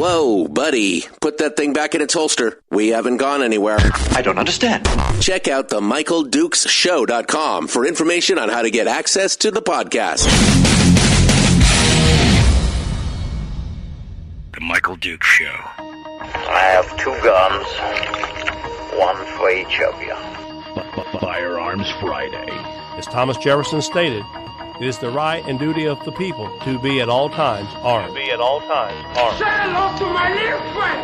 Whoa, buddy. Put that thing back in its holster. We haven't gone anywhere. I don't understand. Check out the MichaelDukesShow.com for information on how to get access to the podcast. The Michael Dukes Show. I have 2 guns, one for each of you. Firearms Friday. As Thomas Jefferson stated, it is the right and duty of the people to be at all times armed. Say hello to my little friend!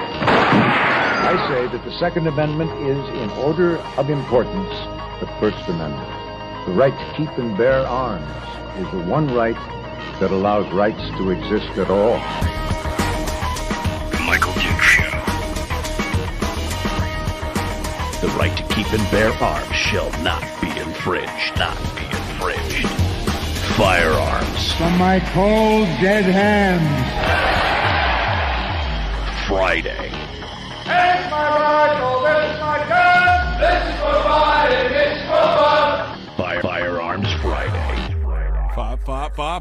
I say that the Second Amendment is, in order of importance, the First Amendment. The right to keep and bear arms is the one right that allows rights to exist at all. The Michael Dukes Show. The right to keep and bear arms shall not be infringed. Not be infringed. Firearms. From my cold, dead hands. Friday. Here's my rifle, this is my gun, this is for fighting, this is for fun. Firearms Friday.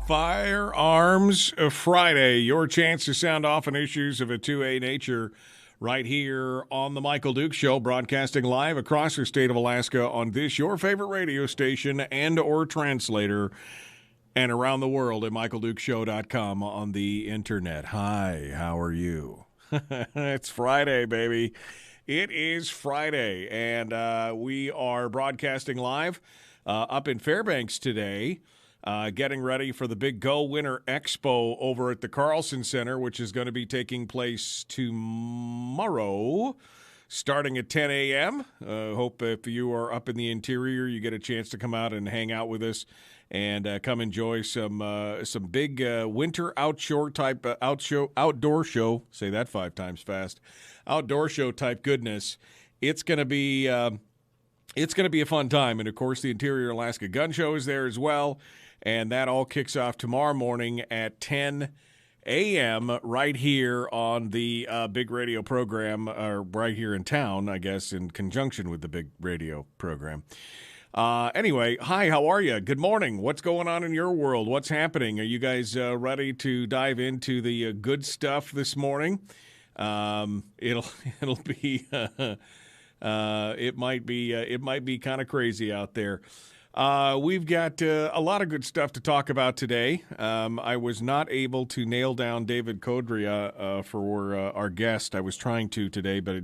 Firearms Friday. Your chance to sound off on issues of a 2A nature right here on the Michael Dukes Show, broadcasting live across the state of Alaska on this, your favorite radio station and or translator, and around the world at MichaelDukesShow.com on the internet. Hi, how are you? It's Friday, baby. It is Friday, and we are broadcasting live up in Fairbanks today, getting ready for the big Go Winter Expo over at the Carlson Center, which is going to be taking place tomorrow, starting at 10 a.m. Hope if you are up in the interior, you get a chance to come out and hang out with us and come enjoy some big winter outdoor show. Say that 5 times fast. Outdoor show type goodness. It's gonna be a fun time, and of course the Interior Alaska Gun Show is there as well, and that all kicks off tomorrow morning at 10 a.m. right here on the big radio program, right here in town, I guess, in conjunction with the big radio program. Anyway, hi, how are you? Good morning. What's going on in your world? What's happening? Are you guys ready to dive into the good stuff this morning? It'll be it might be kind of crazy out there. We've got a lot of good stuff to talk about today. I was not able to nail down David Codria for our guest. I was trying to today, but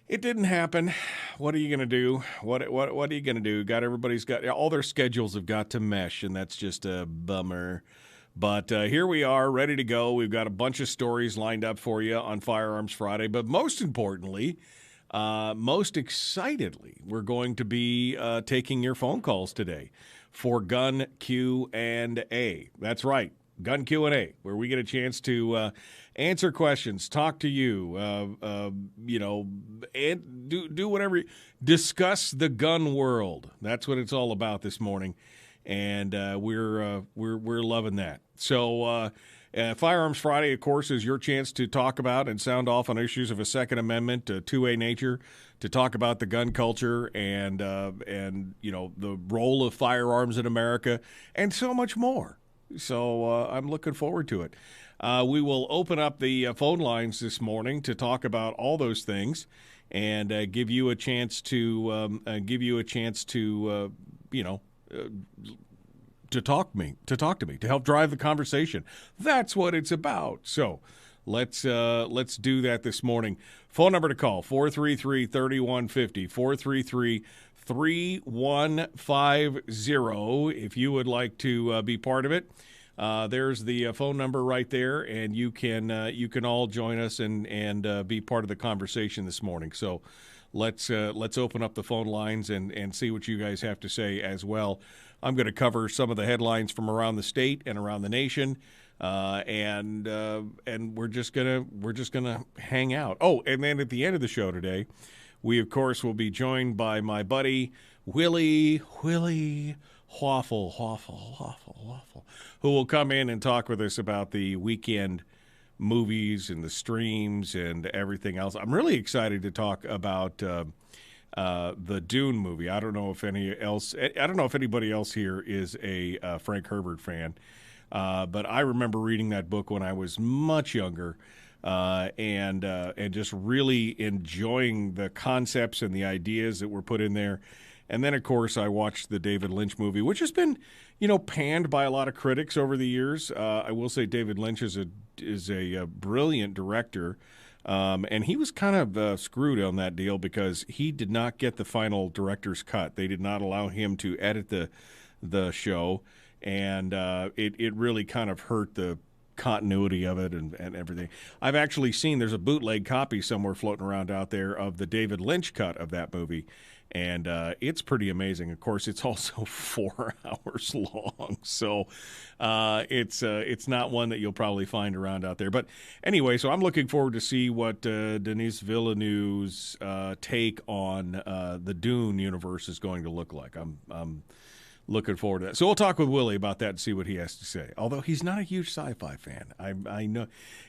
it didn't happen. What are you going to do? What are you going to do? Everybody's got all their schedules have got to mesh, and that's just a bummer. But here we are, ready to go. We've got a bunch of stories lined up for you on Firearms Friday. But most importantly, most excitedly, we're going to be taking your phone calls today for Gun Q&A. That's right, Gun Q&A, where we get a chance to answer questions, talk to you, and do whatever. Discuss the gun world. That's what it's all about this morning, and we're loving that. So, Firearms Friday, of course, is your chance to talk about and sound off on issues of a Second Amendment, 2A nature, to talk about the gun culture and the role of firearms in America, and so much more. So I'm looking forward to it. We will open up the phone lines this morning to talk about all those things and give you a chance to talk to me, to help drive the conversation. That's what it's about. So let's do that this morning. Phone number to call, 433-3150, 433-3150, if you would like to be part of it. There's the phone number right there, and you can all join us and be part of the conversation this morning. So let's open up the phone lines and see what you guys have to say as well. I'm going to cover some of the headlines from around the state and around the nation, and we're just gonna hang out. Oh, and then at the end of the show today, we of course will be joined by my buddy Willie Waffle, who will come in and talk with us about the weekend movies and the streams and everything else. I'm really excited to talk about the Dune movie. I don't know if anybody else here is a Frank Herbert fan. But I remember reading that book when I was much younger, and just really enjoying the concepts and the ideas that were put in there. And then, of course, I watched the David Lynch movie, which has been, panned by a lot of critics over the years. I will say David Lynch is a brilliant director, and he was kind of screwed on that deal because he did not get the final director's cut. They did not allow him to edit the show, and it really kind of hurt the continuity of it and everything. I've actually seen there's a bootleg copy somewhere floating around out there of the David Lynch cut of that movie, and it's pretty amazing. Of course, it's also 4 hours long, so it's not one that you'll probably find around out there. But anyway, so I'm looking forward to see what Denis Villeneuve's take on the Dune universe is going to look like. I'm looking forward to that. So we'll talk with Willie about that and see what he has to say. Although he's not a huge sci-fi fan. I know,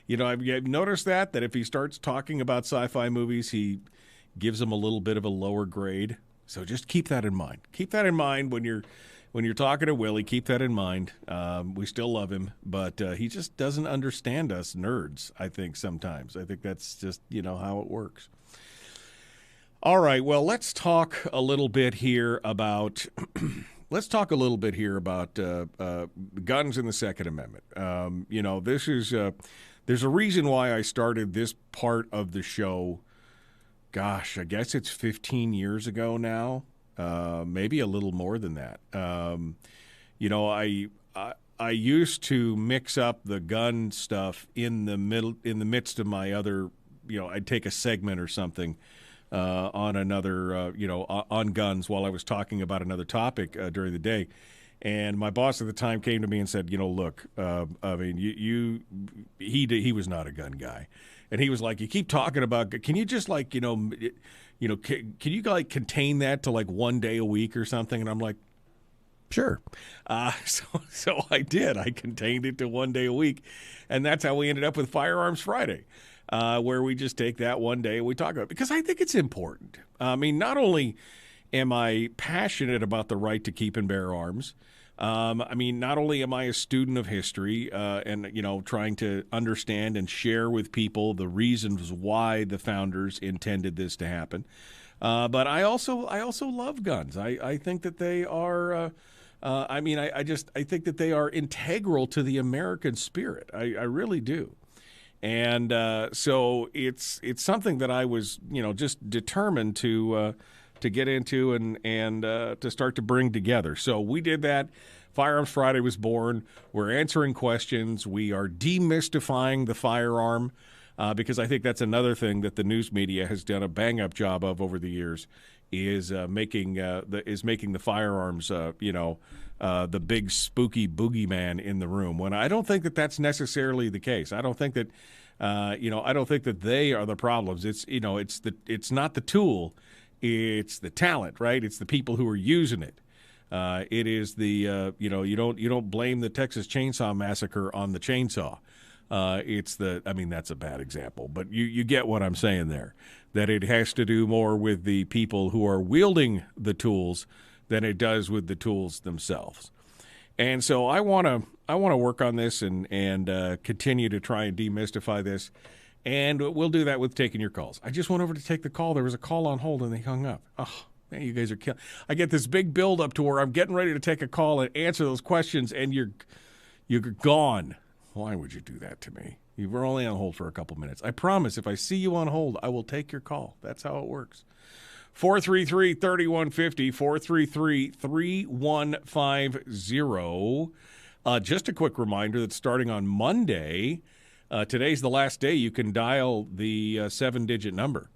I've noticed that if he starts talking about sci-fi movies, he gives them a little bit of a lower grade. So just keep that in mind. Keep that in mind when you're talking to Willie. Keep that in mind. We still love him, but he just doesn't understand us nerds, I think, sometimes. I think that's just, how it works. All right, well, let's talk a little bit here about guns in the Second Amendment. There's a reason why I started this part of the show. Gosh, I guess it's 15 years ago now, maybe a little more than that. I used to mix up the gun stuff in the midst of my other, I'd take a segment or something on another, on guns while I was talking about another topic during the day. And my boss at the time came to me and said, look, he was not a gun guy. And he was like, you keep talking about, can you just can you contain that to one day a week or something? And I'm like, sure. So I did. I contained it to 1 day a week. And that's how we ended up with Firearms Friday, where we just take that one day and we talk about it. Because I think it's important. Not only am I passionate about the right to keep and bear arms, not only am I a student of history and, trying to understand and share with people the reasons why the founders intended this to happen, but I also love guns. I think that they are I think that they are integral to the American spirit. I really do. And so it's something that I was, just determined to get into and to start to bring together. So we did that. Firearms Friday was born. We're answering questions. We are demystifying the firearm because I think that's another thing that the news media has done a bang-up job of over the years is making the firearms, the big spooky boogeyman in the room. When I don't think that that's necessarily the case. I don't think that, I don't think that they are the problems. It's not the tool. It's the talent, right? It's the people who are using it. It is the you don't blame the Texas Chainsaw Massacre on the chainsaw. That's a bad example, but you get what I'm saying there. That it has to do more with the people who are wielding the tools than it does with the tools themselves. And so I want to work on this and continue to try and demystify this. And we'll do that with taking your calls. I just went over to take the call. There was a call on hold, and they hung up. Oh, man, you guys are killing. I get this big build up to where I'm getting ready to take a call and answer those questions, and you're gone. Why would you do that to me? You were only on hold for a couple minutes. I promise if I see you on hold, I will take your call. That's how it works. 433-3150, 433-3150. Just a quick reminder that starting on Monday, today's the last day you can dial the 7-digit number.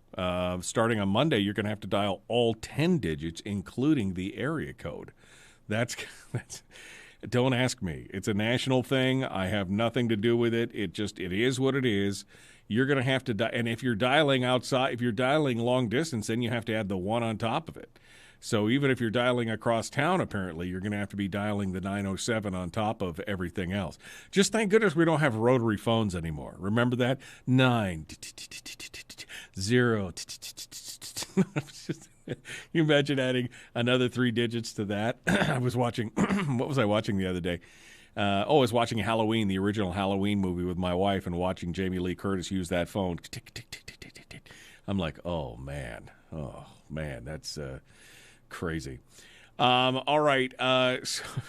Starting on Monday, you're going to have to dial all 10 digits, including the area code. That's don't ask me. It's a national thing. I have nothing to do with it. It is what it is. You're going to have to and if you're dialing outside, if you're dialing long distance, then you have to add the 1 on top of it. So even if you're dialing across town, apparently, you're going to have to be dialing the 907 on top of everything else. Just thank goodness we don't have rotary phones anymore. Remember that? 9 0. You imagine adding another 3 digits to that? I was watching, what was I watching the other day? I was watching Halloween, the original Halloween movie with my wife, and watching Jamie Lee Curtis use that phone. Tick, tick, tick, tick, tick, tick, tick. I'm like, oh, man, that's crazy. All right,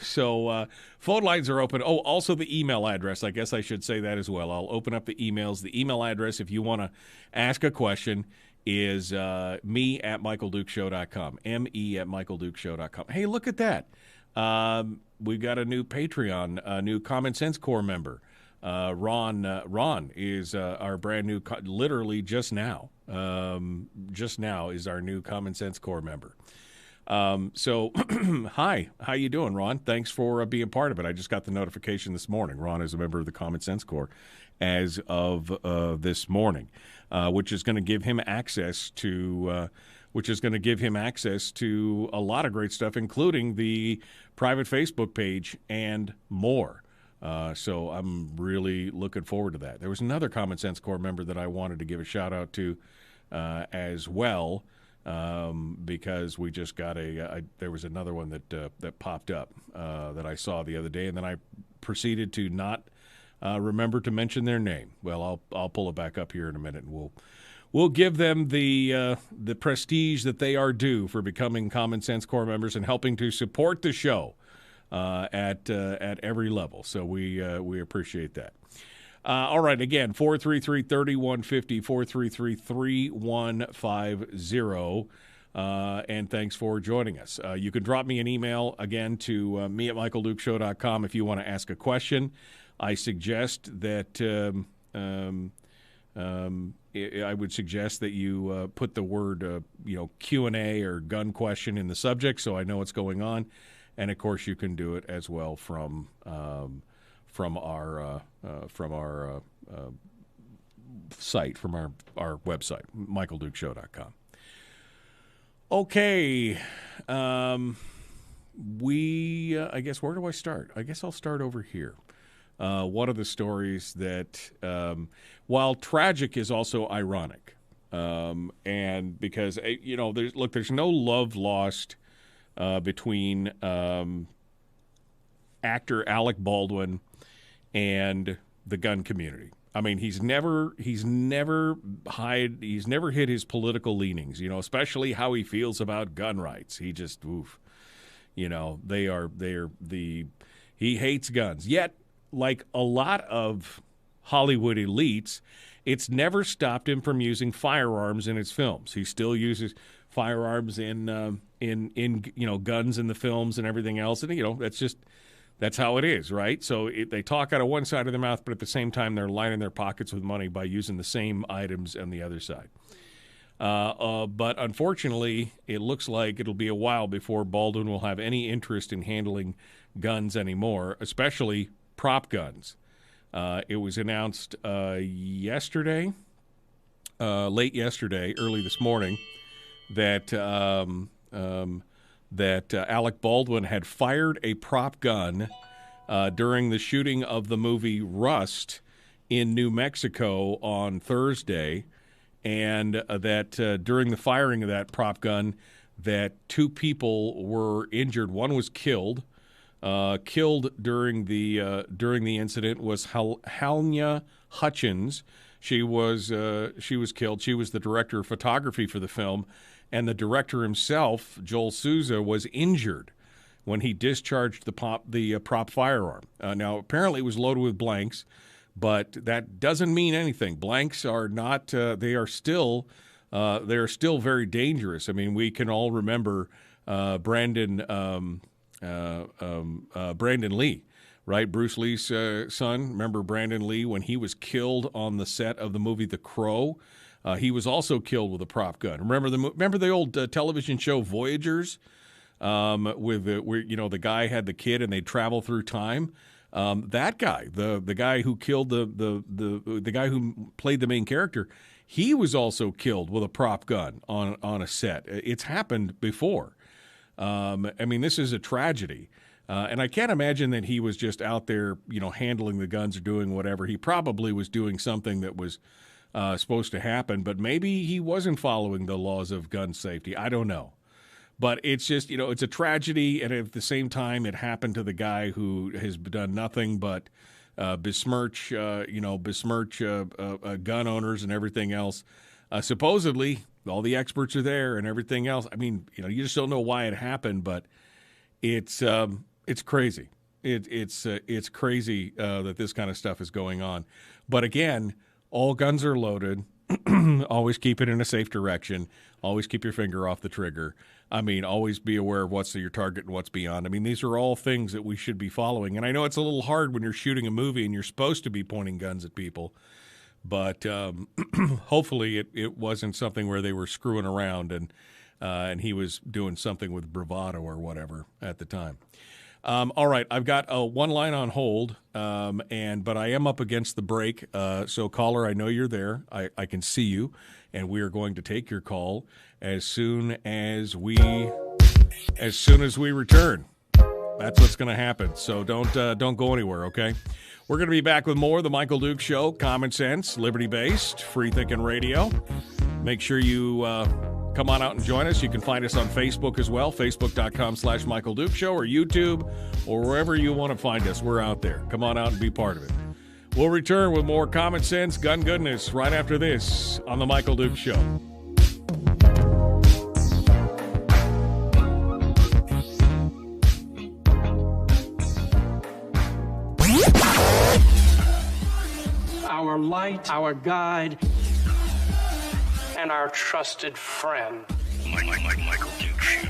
so phone lines are open. Oh, also the email address. I guess I should say that as well. I'll open up the emails. The email address, if you want to ask a question, is me@michaeldukeshow.com, me@michaeldukeshow.com. Hey, look at that. We've got a new Patreon, a new Common Sense Corps member. Ron is our brand new, literally just now is our new Common Sense Corps member. So, hi, how you doing, Ron? Thanks for being part of it. I just got the notification this morning. Ron is a member of the Common Sense Corps as of this morning, which is going to give him access to a lot of great stuff, including the private Facebook page and more. So I'm really looking forward to that. There was another Common Sense Corps member that I wanted to give a shout out to as well, because we just got there was another one that popped up that I saw the other day, and then I proceeded to not remember to mention their name. Well, I'll pull it back up here in a minute, and we'll give them the prestige that they are due for becoming Common Sense Corps members and helping to support the show at every level. So we appreciate that. All right, again, 433-3150, 433-3150, and thanks for joining us. You can drop me an email, again, to me@michaeldukeshow.com if you want to ask a question. I suggest that I would suggest that you put the word Q&A or gun question in the subject so I know what's going on. And, of course, you can do it as well from our site, from our website, michaeldukeshow.com. Okay. I guess, where do I start? I guess I'll start over here. One of the stories that, while tragic, is also ironic. And because, there's no love lost between actor Alec Baldwin and the gun community. I mean, he's never hid his political leanings, especially how he feels about gun rights. He just, he hates guns. Yet, like a lot of Hollywood elites, it's never stopped him from using firearms in his films. He still uses firearms in guns in the films and everything else, and that's how it is, right? So they talk out of one side of their mouth, but at the same time they're lining their pockets with money by using the same items on the other side. But unfortunately, it looks like it'll be a while before Baldwin will have any interest in handling guns anymore, especially prop guns. It was announced yesterday, late yesterday, early this morning, that Alec Baldwin had fired a prop gun during the shooting of the movie Rust in New Mexico on Thursday, and that during the firing of that prop gun, that two people were injured. One was killed. Killed during the incident was Halnya Hutchins. She was killed. She was the director of photography for the film, and the director himself, Joel Souza, was injured when he discharged the prop firearm. Now, apparently, it was loaded with blanks, but that doesn't mean anything. Blanks are not. They are still very dangerous. I mean, we can all remember Brandon Lee, right? Bruce Lee's son. Remember Brandon Lee when he was killed on the set of the movie The Crow? He was also killed with a prop gun. Remember the old television show Voyagers, where the guy had the kid and they travel through time. That guy, the guy who killed the guy who played the main character, he was also killed with a prop gun on a set. It's happened before. I mean, this is a tragedy. And I can't imagine that he was just out there, handling the guns or doing whatever. He probably was doing something that was supposed to happen, but maybe he wasn't following the laws of gun safety. I don't know. But it's just, it's a tragedy, and at the same time, it happened to the guy who has done nothing but besmirch gun owners and everything else. Supposedly, all the experts are there and everything else. I mean, you just don't know why it happened, but it's crazy. It's crazy that this kind of stuff is going on. But again, all guns are loaded. Always keep it in a safe direction. Always keep your finger off the trigger. I mean, always be aware of what's your target and what's beyond. I mean, these are all things that we should be following. And I know it's a little hard when you're shooting a movie and you're supposed to be pointing guns at people. But hopefully it wasn't something where they were screwing around and he was doing something with bravado or whatever at the time. All right, I've got one line on hold, but I am up against the break. So, caller, I know you're there. I can see you, and we are going to take your call as soon as we return. That's what's going to happen. So don't go anywhere, okay? We're going to be back with more of the Michael Dukes Show, common sense, liberty-based, free-thinking radio. Make sure you come on out and join us. You can find us on Facebook as well, facebook.com/Michael Dukes Show, or YouTube, or wherever you want to find us. We're out there. Come on out and be part of it. We'll return with more common sense, gun goodness right after this on the Michael Dukes Show. Our light, our guide, and our trusted friend. Michael Dukes Show.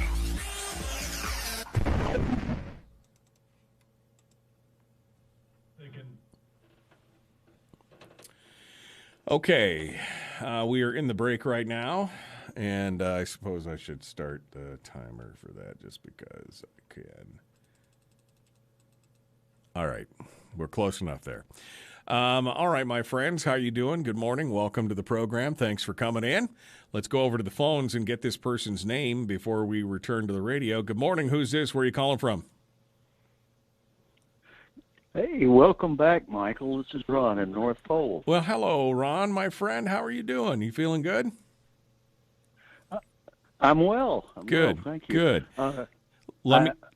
Okay, we are in the break right now, and I suppose I should start the timer for that just because I can. All right, we're close enough there. All right, my friends, how you doing? Good morning. Welcome to the program. Thanks for coming in. Let's go over to the phones and get this person's name before we return to the radio. Good morning. Who's this? Where are you calling from? Hey, welcome back, Michael. This is Ron in North Pole. Well, hello, Ron, my friend. How are you doing? You feeling good? I'm well. Good. Well, thank you. Good.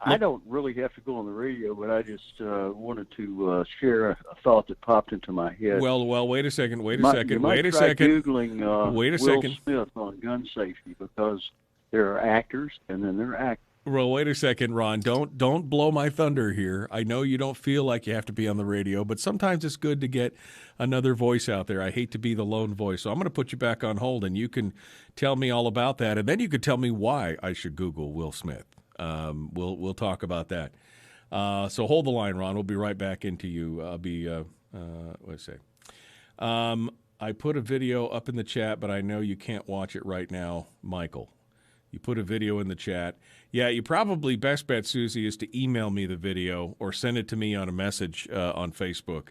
I don't really have to go on the radio, but I just wanted to share a thought that popped into my head. Well, wait a second. You might try Googling Will Smith on gun safety, because there are actors and then there are actors. Well, wait a second, Ron. Don't blow my thunder here. I know you don't feel like you have to be on the radio, but sometimes it's good to get another voice out there. I hate to be the lone voice, so I'm going to put you back on hold, and you can tell me all about that, and then you could tell me why I should Google Will Smith. We'll talk about that. So hold the line, Ron. We'll be right back into you. I'll be let's see. I put a video up in the chat, but I know you can't watch it right now, Michael. You put a video in the chat. Yeah, you probably best bet, Susie, is to email me the video or send it to me on a message on Facebook.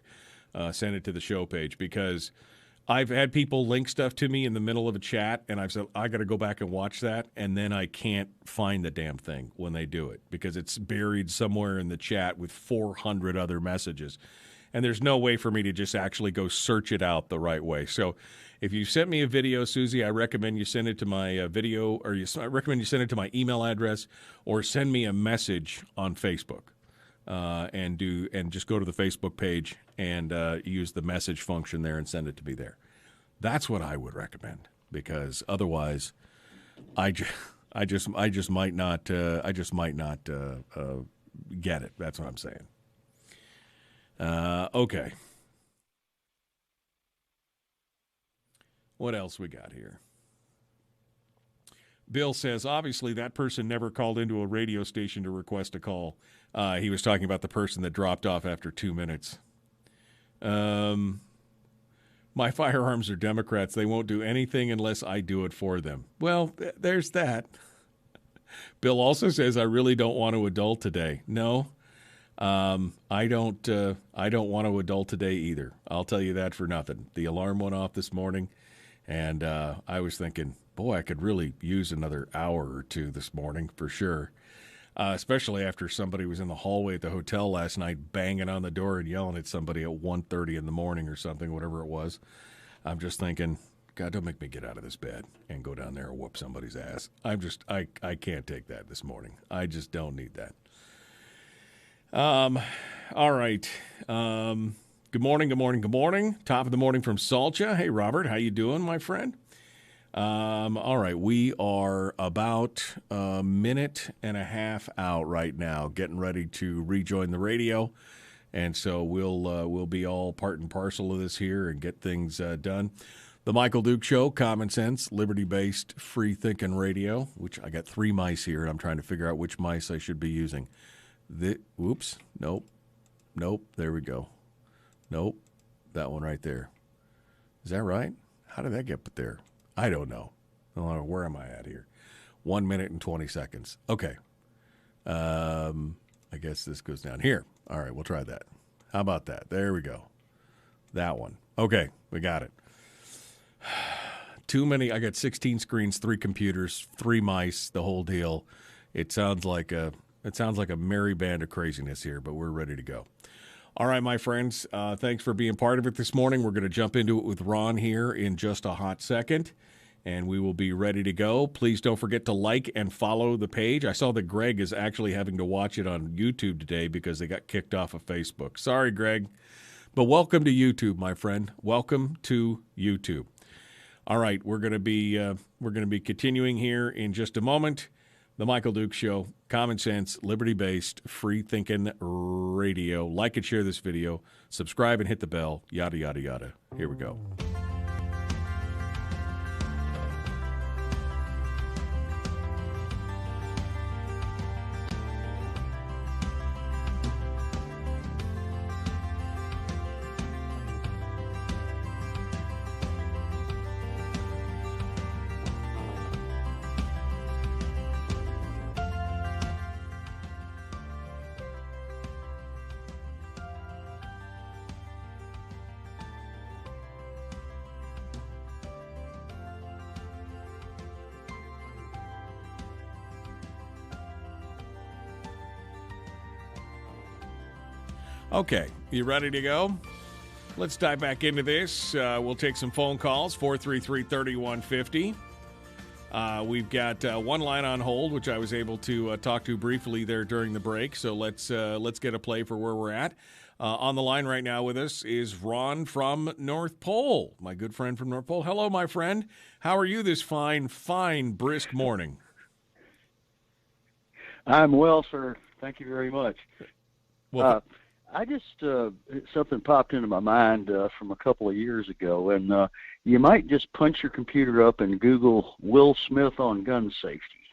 Send it to the show page, because I've had people link stuff to me in the middle of a chat, and I've said, I got to go back and watch that, and then I can't find the damn thing when they do it, because it's buried somewhere in the chat with 400 other messages. And there's no way for me to just actually go search it out the right way. So if you sent me a video, Susie, I recommend you send it to my I recommend you send it to my email address, or send me a message on Facebook. And just go to the Facebook page and use the message function there and send it to me there. That's what I would recommend, because otherwise, I just might not get it. That's what I'm saying. Okay. What else we got here? Bill says, obviously that person never called into a radio station to request a call. He was talking about the person that dropped off after 2 minutes. My firearms are Democrats. They won't do anything unless I do it for them. Well, there's that. Bill also says, I really don't want to adult today. No, I don't want to adult today either. I'll tell you that for nothing. The alarm went off this morning, and I was thinking, boy, I could really use another hour or two this morning for sure, especially after somebody was in the hallway at the hotel last night banging on the door and yelling at somebody at 1:30 in the morning or something, whatever it was. I'm just thinking, God, don't make me get out of this bed and go down there and whoop somebody's ass. I can't take that this morning. I just don't need that. All right. Good morning. Top of the morning from Salcha. Hey, Robert, how you doing, my friend? All right, we are about a minute and a half out right now, getting ready to rejoin the radio, and so we'll be all part and parcel of this here and get things done. The Michael Duke Show, common sense, liberty-based, free-thinking radio. Which I got 3 mice here, and I'm trying to figure out which mice I should be using. Whoops, nope, there we go. Nope, that one right there. Is that right? How did that get put there? I don't know. Where am I at here? 1 minute and 20 seconds. Okay. I guess this goes down here. All right, we'll try that. How about that? There we go. That one. Okay, we got it. Too many. I got 16 screens, 3 computers, 3 mice, the whole deal. It sounds like a merry band of craziness here, but we're ready to go. All right, my friends, thanks for being part of it this morning. We're going to jump into it with Ron here in just a hot second, and we will be ready to go. Please don't forget to like and follow the page. I saw that Greg is actually having to watch it on YouTube today because they got kicked off of Facebook. Sorry, Greg, but welcome to YouTube, my friend. Welcome to YouTube. All right, we're going to be continuing here in just a moment. The Michael Duke Show, common sense, liberty-based, free-thinking radio. Like and share this video. Subscribe and hit the bell. Yada, yada, yada. Here we go. Okay, you ready to go? Let's dive back into this. We'll take some phone calls, 433-3150. We've got one line on hold, which I was able to talk to briefly there during the break, so let's get a play for where we're at. On the line right now with us is Ron from North Pole, my good friend from North Pole. Hello, my friend. How are you this fine, brisk morning? I'm well, sir. Thank you very much. Well, I just something popped into my mind from a couple of years ago, and you might just punch your computer up and Google Will Smith on gun safety,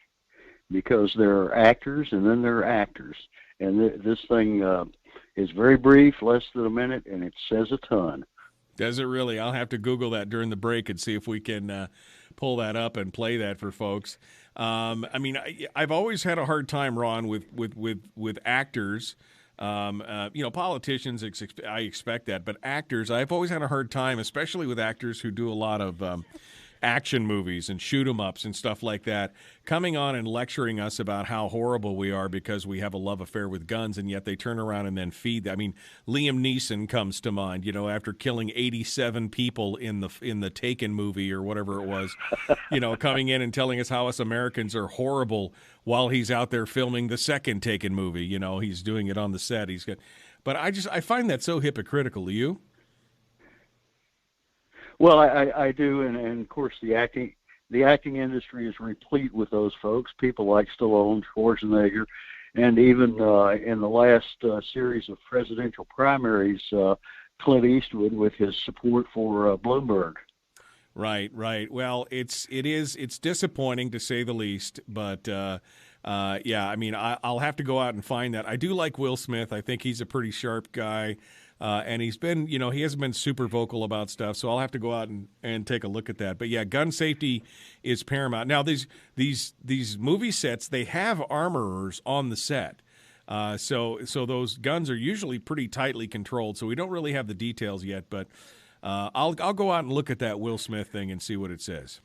because there are actors and then there are actors, and this thing is very brief, less than a minute, and it says a ton. Does it really? I'll have to Google that during the break and see if we can pull that up and play that for folks. I mean, I've always had a hard time, Ron, with actors. Politicians, I expect that, but actors, I've always had a hard time, especially with actors who do a lot of action movies and shoot 'em ups and stuff like that, coming on and lecturing us about how horrible we are because we have a love affair with guns, and yet they turn around and then feed that. I mean, Liam Neeson comes to mind, after killing 87 people in the Taken movie or whatever it was, coming in and telling us how us Americans are horrible while he's out there filming the second Taken movie. He's doing it on the set. But I find that so hypocritical. Do you? Well, I do, and of course the acting industry is replete with those folks. People like Stallone, Schwarzenegger, and even in the last series of presidential primaries, Clint Eastwood with his support for Bloomberg. Right. Well, it's disappointing to say the least, but yeah, I mean, I'll have to go out and find that. I do like Will Smith. I think he's a pretty sharp guy. And he's been, he hasn't been super vocal about stuff, so I'll have to go out and take a look at that. But yeah, gun safety is paramount. Now, these movie sets, they have armorers on the set, so those guns are usually pretty tightly controlled. So we don't really have the details yet, but I'll go out and look at that Will Smith thing and see what it says.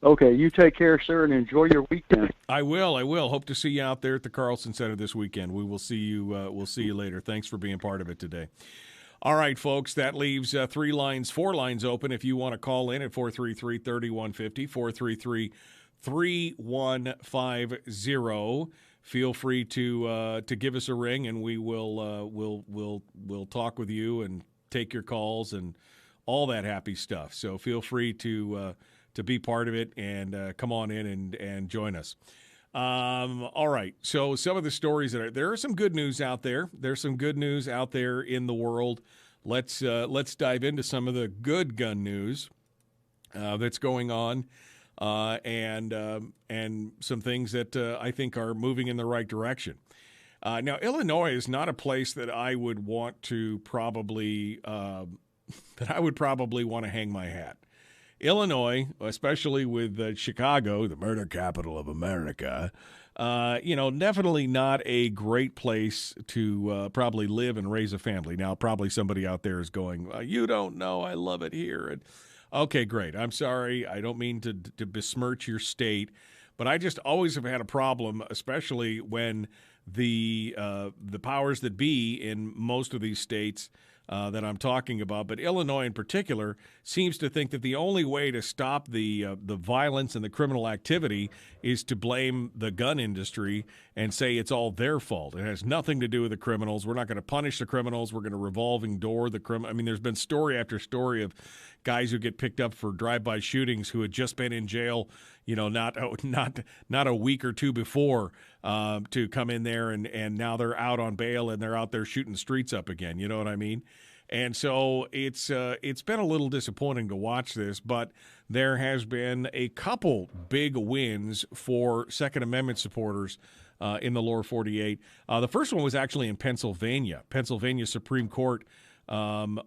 Okay, you take care, sir, and enjoy your weekend. I will. Hope to see you out there at the Carlson Center this weekend. We will see you. We'll see you later. Thanks for being part of it today. All right, folks, that leaves 4 lines open if you want to call in at 433-3150, 433-3150. Feel free to give us a ring, and we will we'll talk with you and take your calls and all that happy stuff. So feel free to be part of it and come on in and join us. All right. So some of the stories there are some good news out there. There's some good news out there in the world. Let's dive into some of the good gun news that's going on. And some things that I think are moving in the right direction. Now, Illinois is not a place that I would want to probably want to hang my hat. Illinois, especially with Chicago, the murder capital of America, definitely not a great place to probably live and raise a family. Now, probably somebody out there is going, you don't know, I love it here. And okay, great. I'm sorry. I don't mean to besmirch your state, but I just always have had a problem, especially when the powers that be in most of these states that I'm talking about, but Illinois in particular, seems to think that the only way to stop the violence and the criminal activity is to blame the gun industry and say it's all their fault. It has nothing to do with the criminals. We're not going to punish the criminals. We're going to revolving door the criminal. I mean, there's been story after story of guys who get picked up for drive-by shootings who had just been in jail, not a week or two before to come in there, and now they're out on bail and they're out there shooting the streets up again. You know what I mean? And so it's been a little disappointing to watch this, but there has been a couple big wins for Second Amendment supporters in the lower 48. The first one was actually in Pennsylvania. Pennsylvania Supreme Court on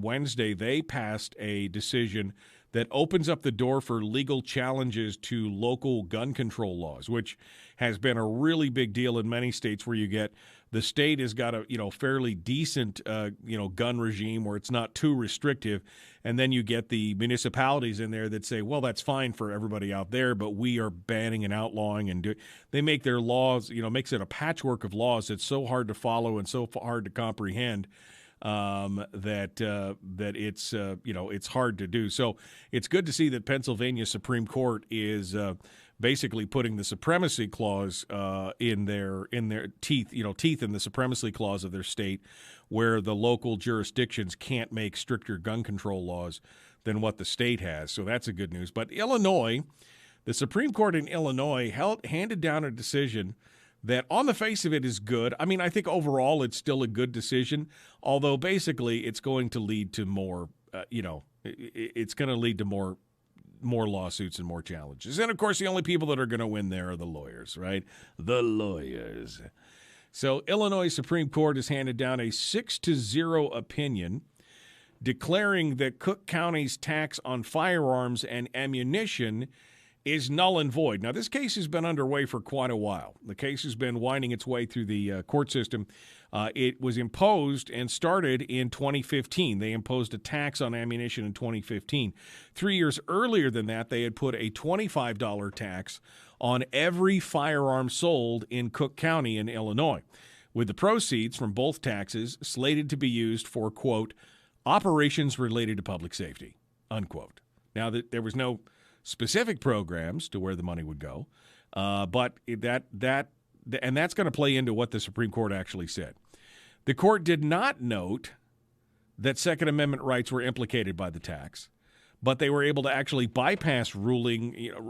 Wednesday, they passed a decision that opens up the door for legal challenges to local gun control laws, which has been a really big deal in many states where you get the state has got a fairly decent gun regime where it's not too restrictive, and then you get the municipalities in there that say, well, that's fine for everybody out there, but we are banning and outlawing, and they make their laws, makes it a patchwork of laws that's so hard to follow and so hard to comprehend that it's hard to do. So it's good to see that Pennsylvania Supreme Court is basically putting the supremacy clause in their teeth in the supremacy clause of their state, where the local jurisdictions can't make stricter gun control laws than what the state has. So that's a good news. But Illinois, the Supreme Court in Illinois handed down a decision that on the face of it is good. I mean, I think overall it's still a good decision, although basically it's going to lead to more, it's going to lead to more lawsuits and more challenges. And, of course, the only people that are going to win there are the lawyers, right? The lawyers. So Illinois Supreme Court has handed down a 6-0 opinion declaring that Cook County's tax on firearms and ammunition is null and void. Now, this case has been underway for quite a while. The case has been winding its way through the court system. It was imposed and started in 2015. They imposed a tax on ammunition in 2015. 3 years earlier than that, they had put a $25 tax on every firearm sold in Cook County in Illinois, with the proceeds from both taxes slated to be used for, quote, operations related to public safety, unquote. Now, there was no specific programs to where the money would go, but that's going to play into what the Supreme Court actually said. The court did not note that Second Amendment rights were implicated by the tax, but they were able to actually bypass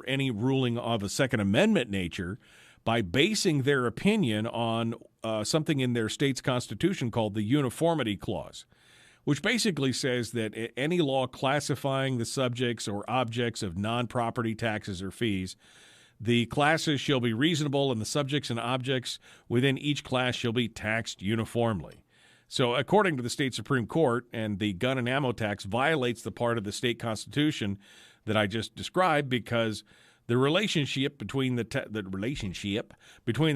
any ruling of a Second Amendment nature by basing their opinion on something in their state's constitution called the Uniformity Clause, which basically says that any law classifying the subjects or objects of non-property taxes or fees, the classes shall be reasonable and the subjects and objects within each class shall be taxed uniformly. So according to the state Supreme Court, and the gun and ammo tax violates the part of the state constitution that I just described, because the relationship between the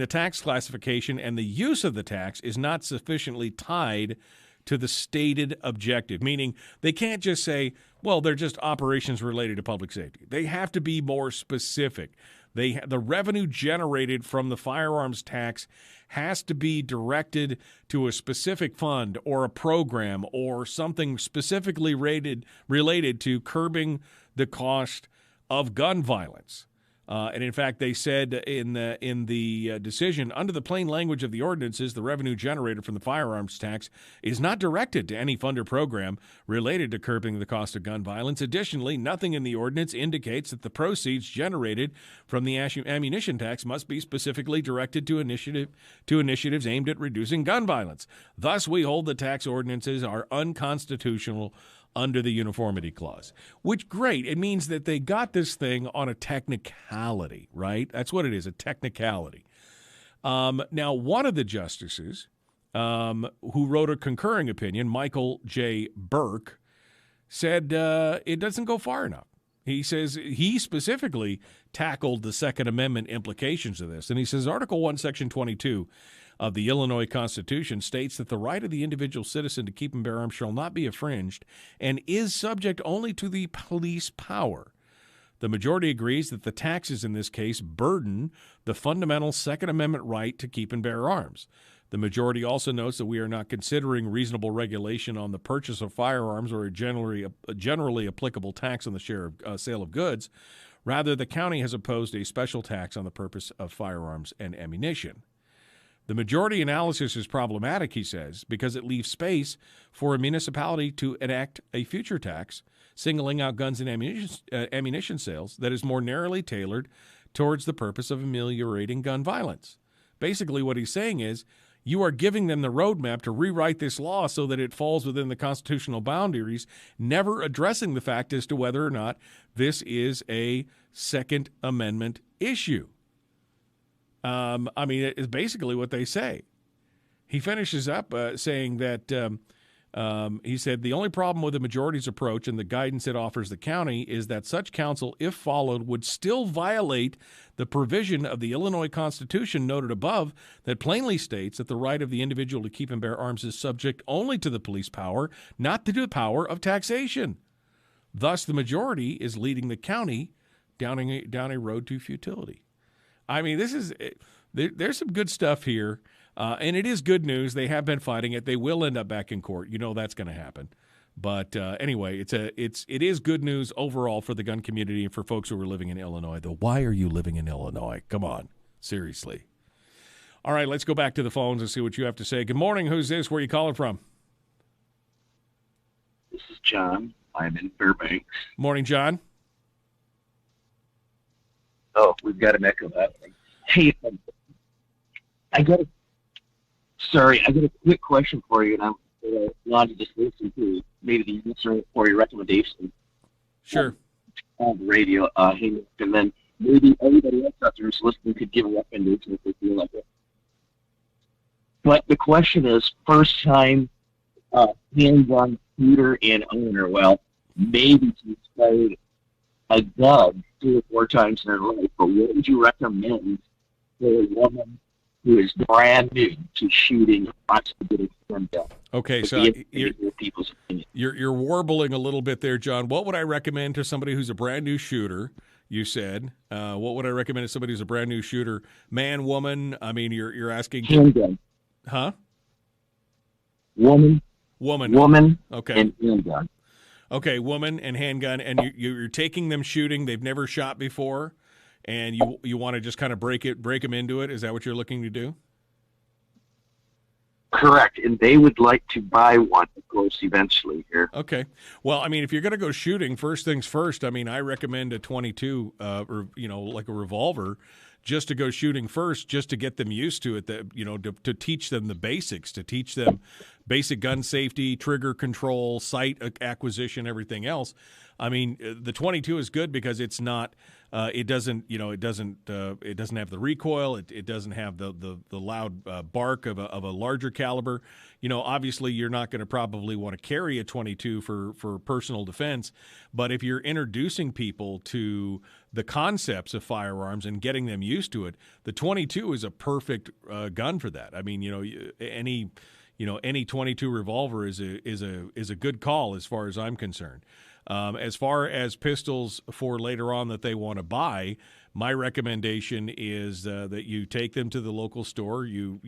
tax classification and the use of the tax is not sufficiently tied to the stated objective, meaning they can't just say, well, they're just operations related to public safety. They have to be more specific. The revenue generated from the firearms tax has to be directed to a specific fund or a program or something specifically related to curbing the cost of gun violence. And in fact, they said in the decision, under the plain language of the ordinances, the revenue generated from the firearms tax is not directed to any fund or program related to curbing the cost of gun violence. Additionally, nothing in the ordinance indicates that the proceeds generated from the ammunition tax must be specifically directed to initiatives aimed at reducing gun violence. Thus, we hold the tax ordinances are unconstitutional under the uniformity clause, which great. It means that they got this thing on a technicality, right? That's what it is, a technicality. Now, one of the justices who wrote a concurring opinion, Michael J. Burke, said it doesn't go far enough. He says he specifically tackled the Second Amendment implications of this. And he says Article 1, Section 22 of the Illinois Constitution states that the right of the individual citizen to keep and bear arms shall not be infringed and is subject only to the police power. The majority agrees that the taxes in this case burden the fundamental Second Amendment right to keep and bear arms. The majority also notes that we are not considering reasonable regulation on the purchase of firearms or a generally applicable tax on the sale of goods. Rather, the county has imposed a special tax on the purpose of firearms and ammunition. The majority analysis is problematic, he says, because it leaves space for a municipality to enact a future tax, singling out guns and ammunition sales that is more narrowly tailored towards the purpose of ameliorating gun violence. Basically, what he's saying is you are giving them the roadmap to rewrite this law so that it falls within the constitutional boundaries, never addressing the fact as to whether or not this is a Second Amendment issue. I mean, it's basically what they say. He finishes up saying that he said the only problem with the majority's approach and the guidance it offers the county is that such counsel, if followed, would still violate the provision of the Illinois Constitution noted above that plainly states that the right of the individual to keep and bear arms is subject only to the police power, not to the power of taxation. Thus, the majority is leading the county down a road to futility. I mean, there's some good stuff here, and it is good news. They have been fighting it. They will end up back in court. You know that's going to happen. But anyway, it is good news overall for the gun community and for folks who are living in Illinois. Why are you living in Illinois? Come on, seriously. All right, let's go back to the phones and see what you have to say. Good morning. Who's this? Where are you calling from? This is John. I'm in Fairbanks. Morning, John. Oh, we've got an echo that way. Hey, I got a quick question for you, and I wanted to just listen to maybe the answer or your recommendation. Sure. On the radio, and then maybe everybody else out there who's listening could give a recommendation if they feel like it. But the question is, first time handgun shooter and owner, well, maybe she's played a gun 3 or 4 times in her life, but what would you recommend for a woman who is brand new to shooting and wants to get a handgun? Okay, so you're warbling a little bit there, John. What would I recommend to somebody who's a brand new shooter? You said. What would I recommend to somebody who's a brand new shooter? Man, woman? I mean, you're asking. Handgun. Huh? Woman. Okay. And handgun. Okay, woman and handgun, and you're taking them shooting. They've never shot before, and you want to just kind of break them into it. Is that what you're looking to do? Correct, and they would like to buy one, of course, eventually here. Okay. Well, I mean, if you're going to go shooting, first things first, I mean, I recommend a 22, or, like a revolver, just to go shooting first, just to get them used to it, to teach them the basics, to teach them basic gun safety, trigger control, sight acquisition, everything else. I mean, the 22 is good because it's not, it doesn't have the recoil. It doesn't have the loud bark of a larger caliber. Obviously you're not going to probably want to carry a 22 for personal defense, but if you're introducing people to the concepts of firearms and getting them used to it, the 22 is a perfect gun for that. I mean, any 22 revolver is a good call as far as I'm concerned. As far as pistols for later on that they want to buy, my recommendation is that you take them to the local store. You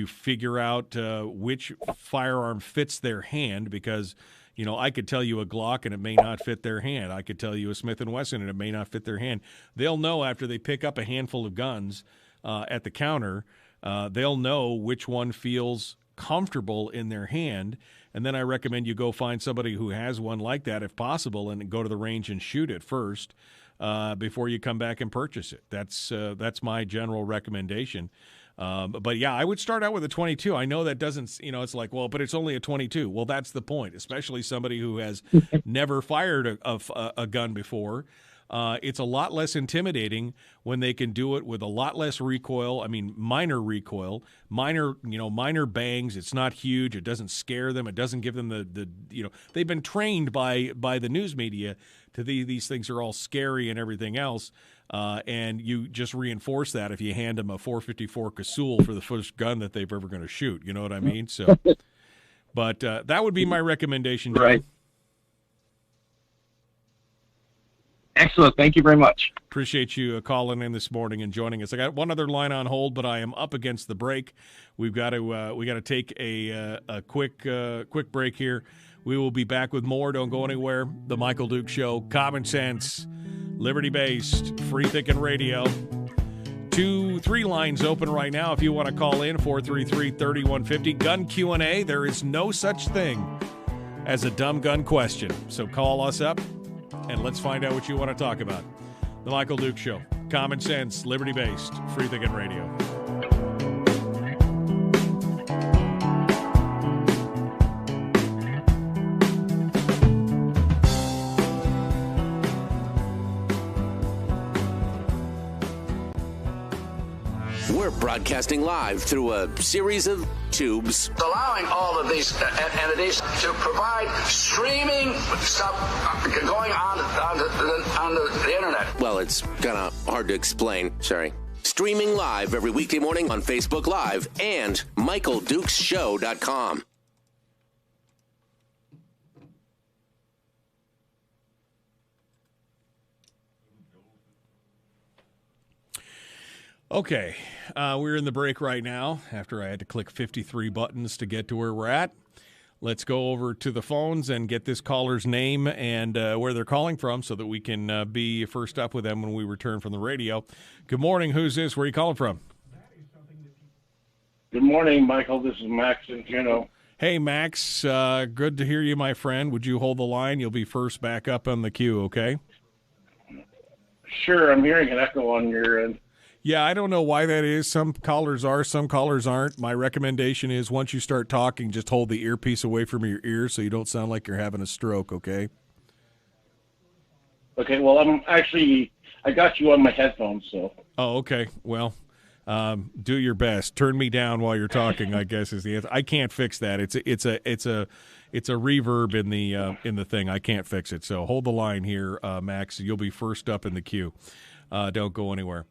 figure out which firearm fits their hand, because I could tell you a Glock and it may not fit their hand. I could tell you a Smith & Wesson and it may not fit their hand. They'll know after they pick up a handful of guns at the counter. They'll know which one feels comfortable in their hand, and then I recommend you go find somebody who has one like that if possible, and go to the range and shoot it first before you come back and purchase it. That's my general recommendation. But yeah, I would start out with a 22. I know that doesn't, it's like, well, but it's only a 22. Well, that's the point, especially somebody who has never fired a gun before. It's a lot less intimidating when they can do it with a lot less recoil. I mean, minor recoil, minor bangs. It's not huge. It doesn't scare them. It doesn't give them they've been trained by the news media to these things are all scary and everything else. And you just reinforce that if you hand them a 454 Casull for the first gun that they've ever going to shoot. You know what I mean? So, but that would be my recommendation, John. Right. Excellent. Thank you very much. Appreciate you calling in this morning and joining us. I got one other line on hold, but I am up against the break. We've got to take a quick break here. We will be back with more. Don't go anywhere. The Michael Duke Show, common sense, liberty-based, free-thinking radio. 2-3 lines open right now if you want to call in, 433-3150. Gun Q&A. There is no such thing as a dumb gun question. So call us up and let's find out what you want to talk about. The Michael Duke Show, common sense, liberty-based, free-thinking radio. We're broadcasting live through a series of tubes. Allowing all of these entities to provide streaming stuff going on the internet. Well, it's kind of hard to explain. Sorry. Streaming live every weekday morning on Facebook Live and MichaelDukesShow.com. Okay, we're in the break right now after I had to click 53 buttons to get to where we're at. Let's go over to the phones and get this caller's name and where they're calling from so that we can be first up with them when we return from the radio. Good morning. Who's this? Where are you calling from? Good morning, Michael. This is Max in Juneau. Hey, Max. Good to hear you, my friend. Would you hold the line? You'll be first back up on the queue, okay? Sure. I'm hearing an echo on your end. Yeah, I don't know why that is. Some callers are, some callers aren't. My recommendation is once you start talking, just hold the earpiece away from your ear so you don't sound like you're having a stroke, okay? Okay, well, I got you on my headphones, so. Oh, okay. Well, do your best. Turn me down while you're talking, I guess is the answer. I can't fix that. It's a reverb in the thing. I can't fix it. So hold the line here, Max. You'll be first up in the queue. Don't go anywhere.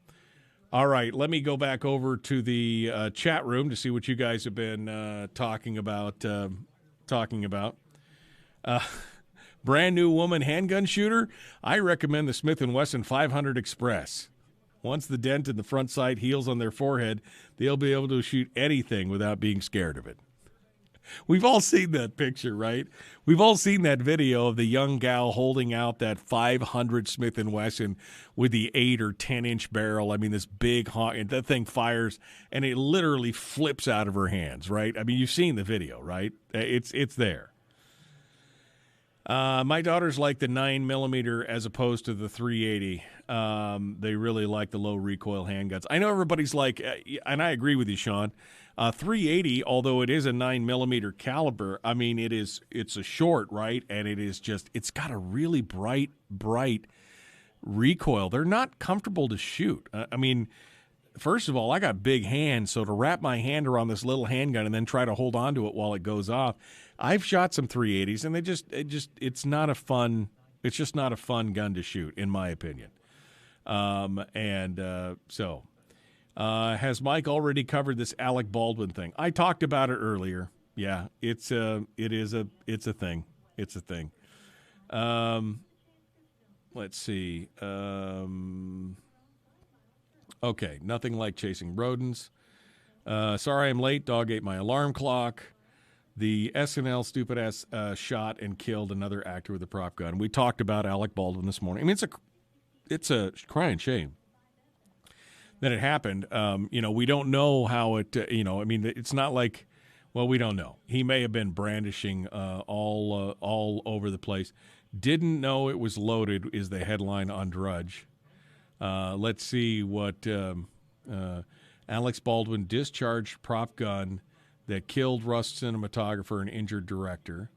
All right, let me go back over to the chat room to see what you guys have been talking about. Brand new woman handgun shooter. I recommend the Smith & Wesson 500 Express. Once the dent in the front sight heals on their forehead, they'll be able to shoot anything without being scared of it. We've all seen that picture, right? We've all seen that video of the young gal holding out that 500 Smith & Wesson with the 8 or 10-inch barrel. I mean, this big and that thing fires, and it literally flips out of her hands, right? I mean, you've seen the video, right? It's there. My daughters like the 9mm as opposed to the 380. They really like the low recoil handguns. I know everybody's like, and I agree with you, Sean. 380, although it is a 9mm caliber, I mean, it's a short, right? And it's got a really bright recoil. They're not comfortable to shoot. I mean, first of all, I got big hands, so to wrap my hand around this little handgun and then try to hold on to it while it goes off, I've shot some 380s, and it's just not a fun gun to shoot, in my opinion. So. Has Mike already covered this Alec Baldwin thing? I talked about it earlier. Yeah, it's a thing. It's a thing. let's see. Okay, nothing like chasing rodents. Sorry I'm late. Dog ate my alarm clock. The SNL stupid-ass shot and killed another actor with a prop gun. We talked about Alec Baldwin this morning. I mean, it's a crying shame that it happened. We don't know how it, it's not like, well, we don't know. He may have been brandishing all over the place. Didn't know it was loaded is the headline on Drudge. Let's see what Alex Baldwin discharged prop gun that killed Rust cinematographer and injured director.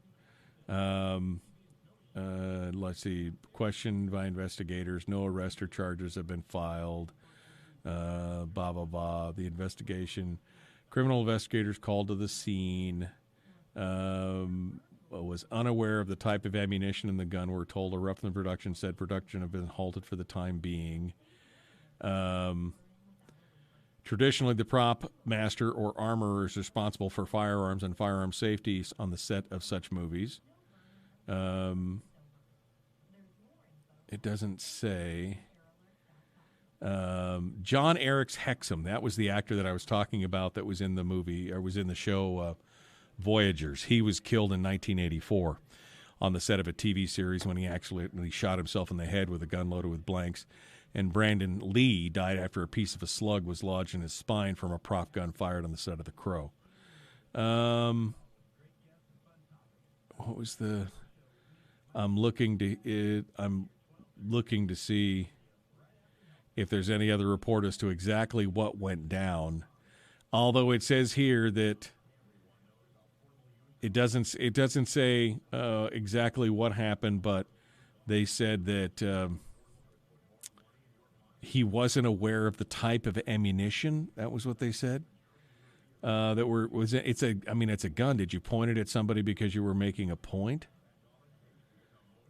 Let's see. Questioned by investigators. No arrest or charges have been filed. Blah, blah, blah. The investigation. Criminal investigators called to the scene. Was unaware of the type of ammunition in the gun. We're told a rep from the production said production have been halted for the time being. Traditionally, the prop master or armorer is responsible for firearms and firearm safety on the set of such movies. It doesn't say. John Eriks Hexum, that was the actor that I was talking about that was in the movie, or was in the show Voyagers. He was killed in 1984 on the set of a TV series when he shot himself in the head with a gun loaded with blanks. And Brandon Lee died after a piece of a slug was lodged in his spine from a prop gun fired on the set of The Crow. What was the? I'm looking to see if there's any other report as to exactly what went down. Although it says here that it doesn't say exactly what happened, but they said that. He wasn't aware of the type of ammunition. That was what they said. It's a gun. Did you point it at somebody because you were making a point?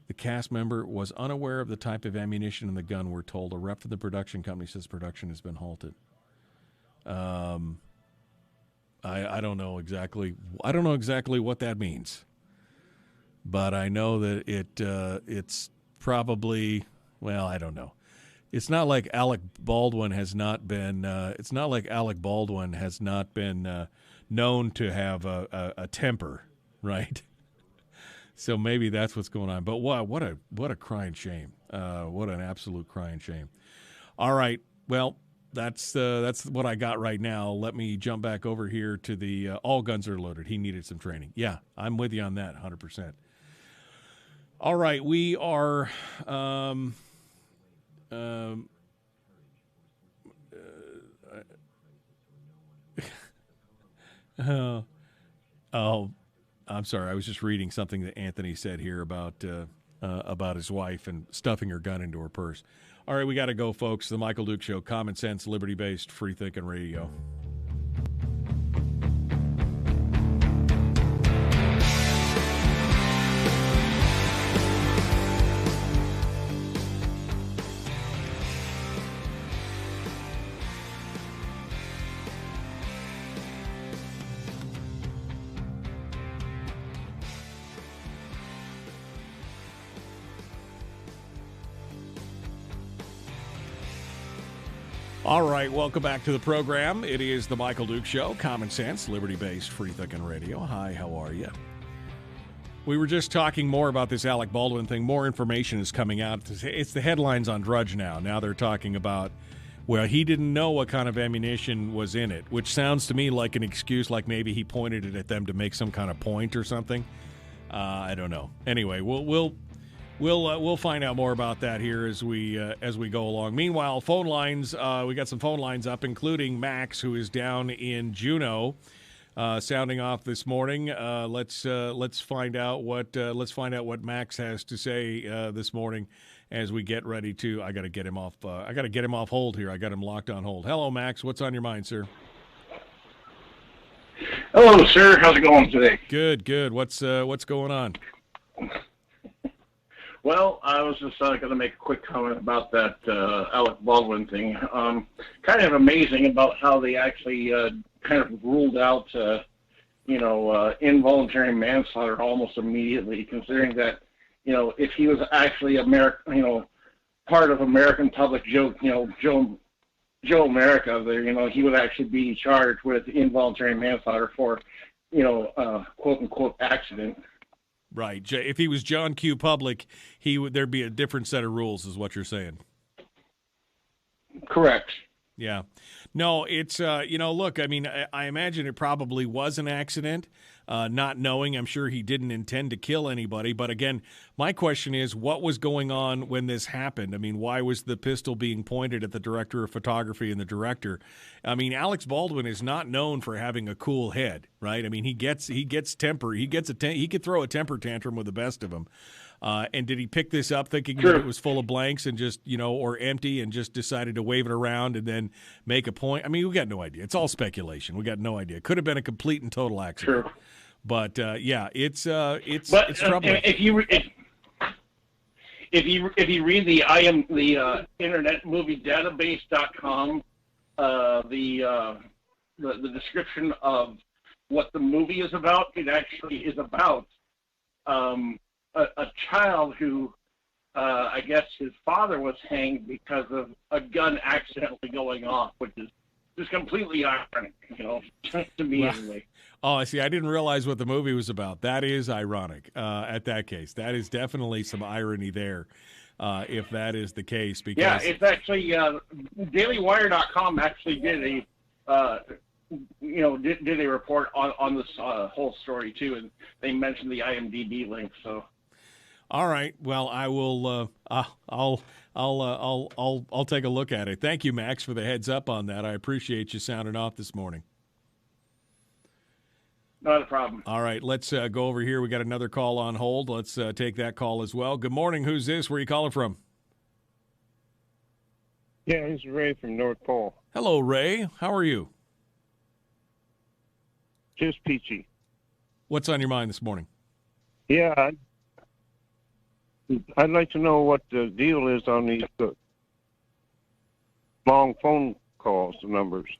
The cast member was unaware of the type of ammunition in the gun. We're told a rep for the production company says production has been halted. I don't know exactly. I don't know exactly what that means, but I know that it's probably. Well, I don't know. It's not like Alec Baldwin has not been. Known to have a temper, right? So maybe that's what's going on. But what a crying shame! What an absolute crying shame! All right, well that's what I got right now. Let me jump back over here to the all guns are loaded. He needed some training. Yeah, I'm with you on that 100%. All right, we are. I'm sorry. I was just reading something that Anthony said here about his wife and stuffing her gun into her purse. All right, we got to go, folks. The Michael Duke Show, common sense, liberty-based, free-thinking radio. All right, welcome back to the program. It is the Michael Duke Show, common sense, liberty-based, free-thinking radio. Hi, how are you? We were just talking more about this Alec Baldwin thing. More information is coming out. It's the headlines on Drudge now. Now they're talking about, well, he didn't know what kind of ammunition was in it, which sounds to me like an excuse, like maybe he pointed it at them to make some kind of point or something. I don't know. Anyway, We'll find out more about that here as we go along. Meanwhile, phone lines, we got some phone lines up, including Max, who is down in Juneau, sounding off this morning. Let's find out what Max has to say this morning as we get ready to. I got to get him off. I got to get him off hold here. I got him locked on hold. Hello, Max. What's on your mind, sir? Hello, sir. How's it going today? Good. What's going on? Well, I was just going to make a quick comment about that Alec Baldwin thing. Kind of amazing about how they actually kind of ruled out, involuntary manslaughter almost immediately, considering that, if he was actually part of American public joke, Joe America, there, he would actually be charged with involuntary manslaughter for, quote unquote accident. Right. If he was John Q. Public, there'd be a different set of rules, is what you're saying. Correct. Yeah. No, it's, look, I mean, I imagine it probably was an accident, not knowing. I'm sure he didn't intend to kill anybody. But again, my question is, what was going on when this happened? I mean, why was the pistol being pointed at the director of photography and the director? I mean, Alex Baldwin is not known for having a cool head, right? I mean, he gets temper. He could throw a temper tantrum with the best of them. And did he pick this up thinking that it was full of blanks and just, or empty and just decided to wave it around and then make a point? I mean, we got no idea. It's all speculation. We got no idea. It could have been a complete and total accident. Sure. But it's troubling. If you read the Internet Movie Database.com, the description of what the movie is about, it actually is about a child who, I guess his father was hanged because of a gun accidentally going off, which is just completely ironic, to me anyway. Oh, I see. I didn't realize what the movie was about. That is ironic at that case. That is definitely some irony there, if that is the case. Because yeah, it's actually DailyWire.com actually did a report on this whole story too, and they mentioned the IMDb link. So, all right. Well, I will. I'll take a look at it. Thank you, Max, for the heads up on that. I appreciate you sounding off this morning. Not a problem. All right, let's go over here. We got another call on hold. Let's take that call as well. Good morning. Who's this? Where are you calling from? Yeah, this is Ray from North Pole. Hello, Ray. How are you? Just peachy. What's on your mind this morning? Yeah, I'd like to know what the deal is on these long phone calls, the numbers.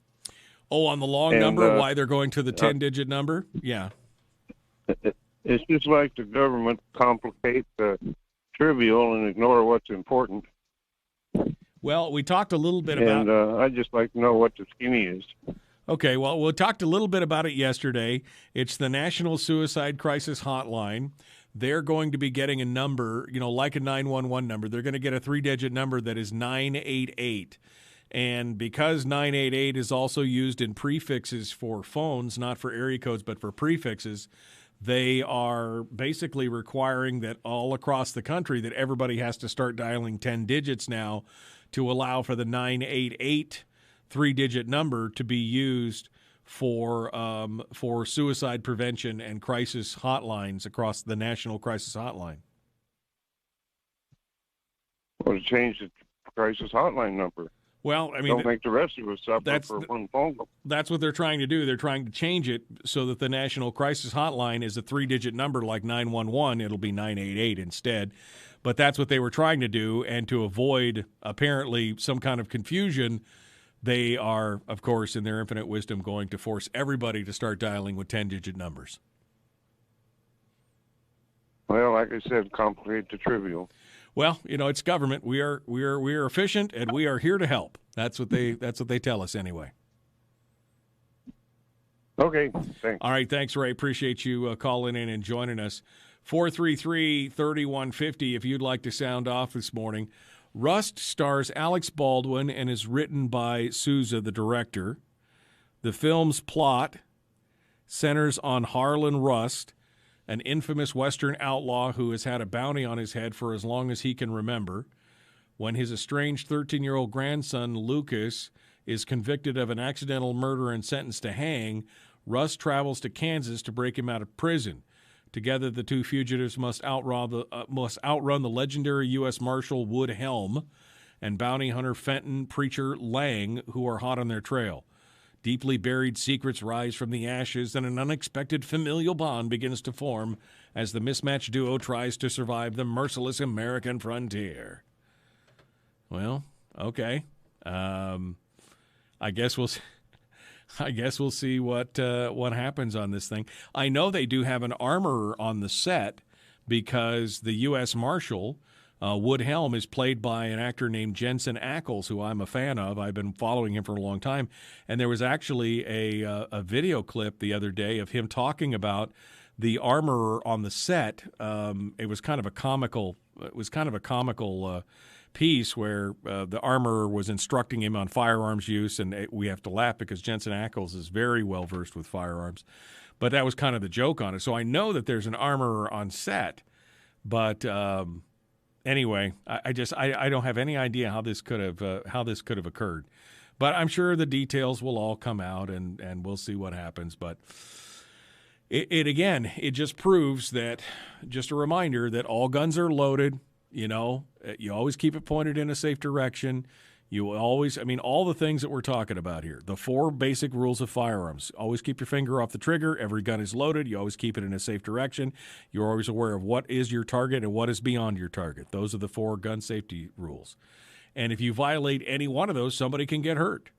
Oh, on the long number, why they're going to the 10-digit number? Yeah. It's just like the government complicate the trivial and ignore what's important. Well, we talked a little bit about... And I'd just like to know what the skinny is. Okay, well, we talked a little bit about it yesterday. It's the National Suicide Crisis Hotline. They're going to be getting a number, like a 911 number. They're going to get a 3-digit number that is 988. And because 988 is also used in prefixes for phones, not for area codes, but for prefixes, they are basically requiring that all across the country that everybody has to start dialing 10 digits now to allow for the 988 3-digit number to be used for suicide prevention and crisis hotlines across the National Crisis Hotline. Well, to change the crisis hotline number. Well, I mean, don't make the rest of us suffer for one phone call. That's what they're trying to do. They're trying to change it so that the National Crisis Hotline is a 3-digit number like 911. It'll be 988 instead. But that's what they were trying to do, and to avoid apparently some kind of confusion, they are, of course, in their infinite wisdom, going to force everybody to start dialing with 10-digit numbers. Well, like I said, complicate the trivial. Well, it's government. We are efficient, and we are here to help. That's what they tell us anyway. Okay, thanks. All right, thanks, Ray. Appreciate you calling in and joining us. 433-3150 if you'd like to sound off this morning. Rust stars Alex Baldwin and is written by Souza, the director. The film's plot centers on Harlan Rust, an infamous Western outlaw who has had a bounty on his head for as long as he can remember. When his estranged 13-year-old grandson, Lucas, is convicted of an accidental murder and sentenced to hang, Rust travels to Kansas to break him out of prison. Together, the two fugitives must outrun the legendary U.S. Marshal Wood Helm and bounty hunter Fenton Preacher Lang, who are hot on their trail. Deeply buried secrets rise from the ashes, and an unexpected familial bond begins to form as the mismatched duo tries to survive the merciless American frontier. Well, okay. I guess we'll see what happens on this thing. I know they do have an armorer on the set because the U.S. Marshal Wood Helm is played by an actor named Jensen Ackles, who I'm a fan of. I've been following him for a long time. And there was actually a video clip the other day of him talking about the armorer on the set. It was kind of a comical piece where the armorer was instructing him on firearms use, and we have to laugh because Jensen Ackles is very well versed with firearms. But that was kind of the joke on it. So I know that there's an armorer on set, but anyway, I don't have any idea how this could have occurred. But I'm sure the details will all come out, and we'll see what happens. But it just proves that, just a reminder that all guns are loaded. You know, you always keep it pointed in a safe direction. You always, all the things that we're talking about here, the 4 basic rules of firearms. Always keep your finger off the trigger. Every gun is loaded. You always keep it in a safe direction. You're always aware of what is your target and what is beyond your target. Those are the 4 gun safety rules. And if you violate any one of those, somebody can get hurt.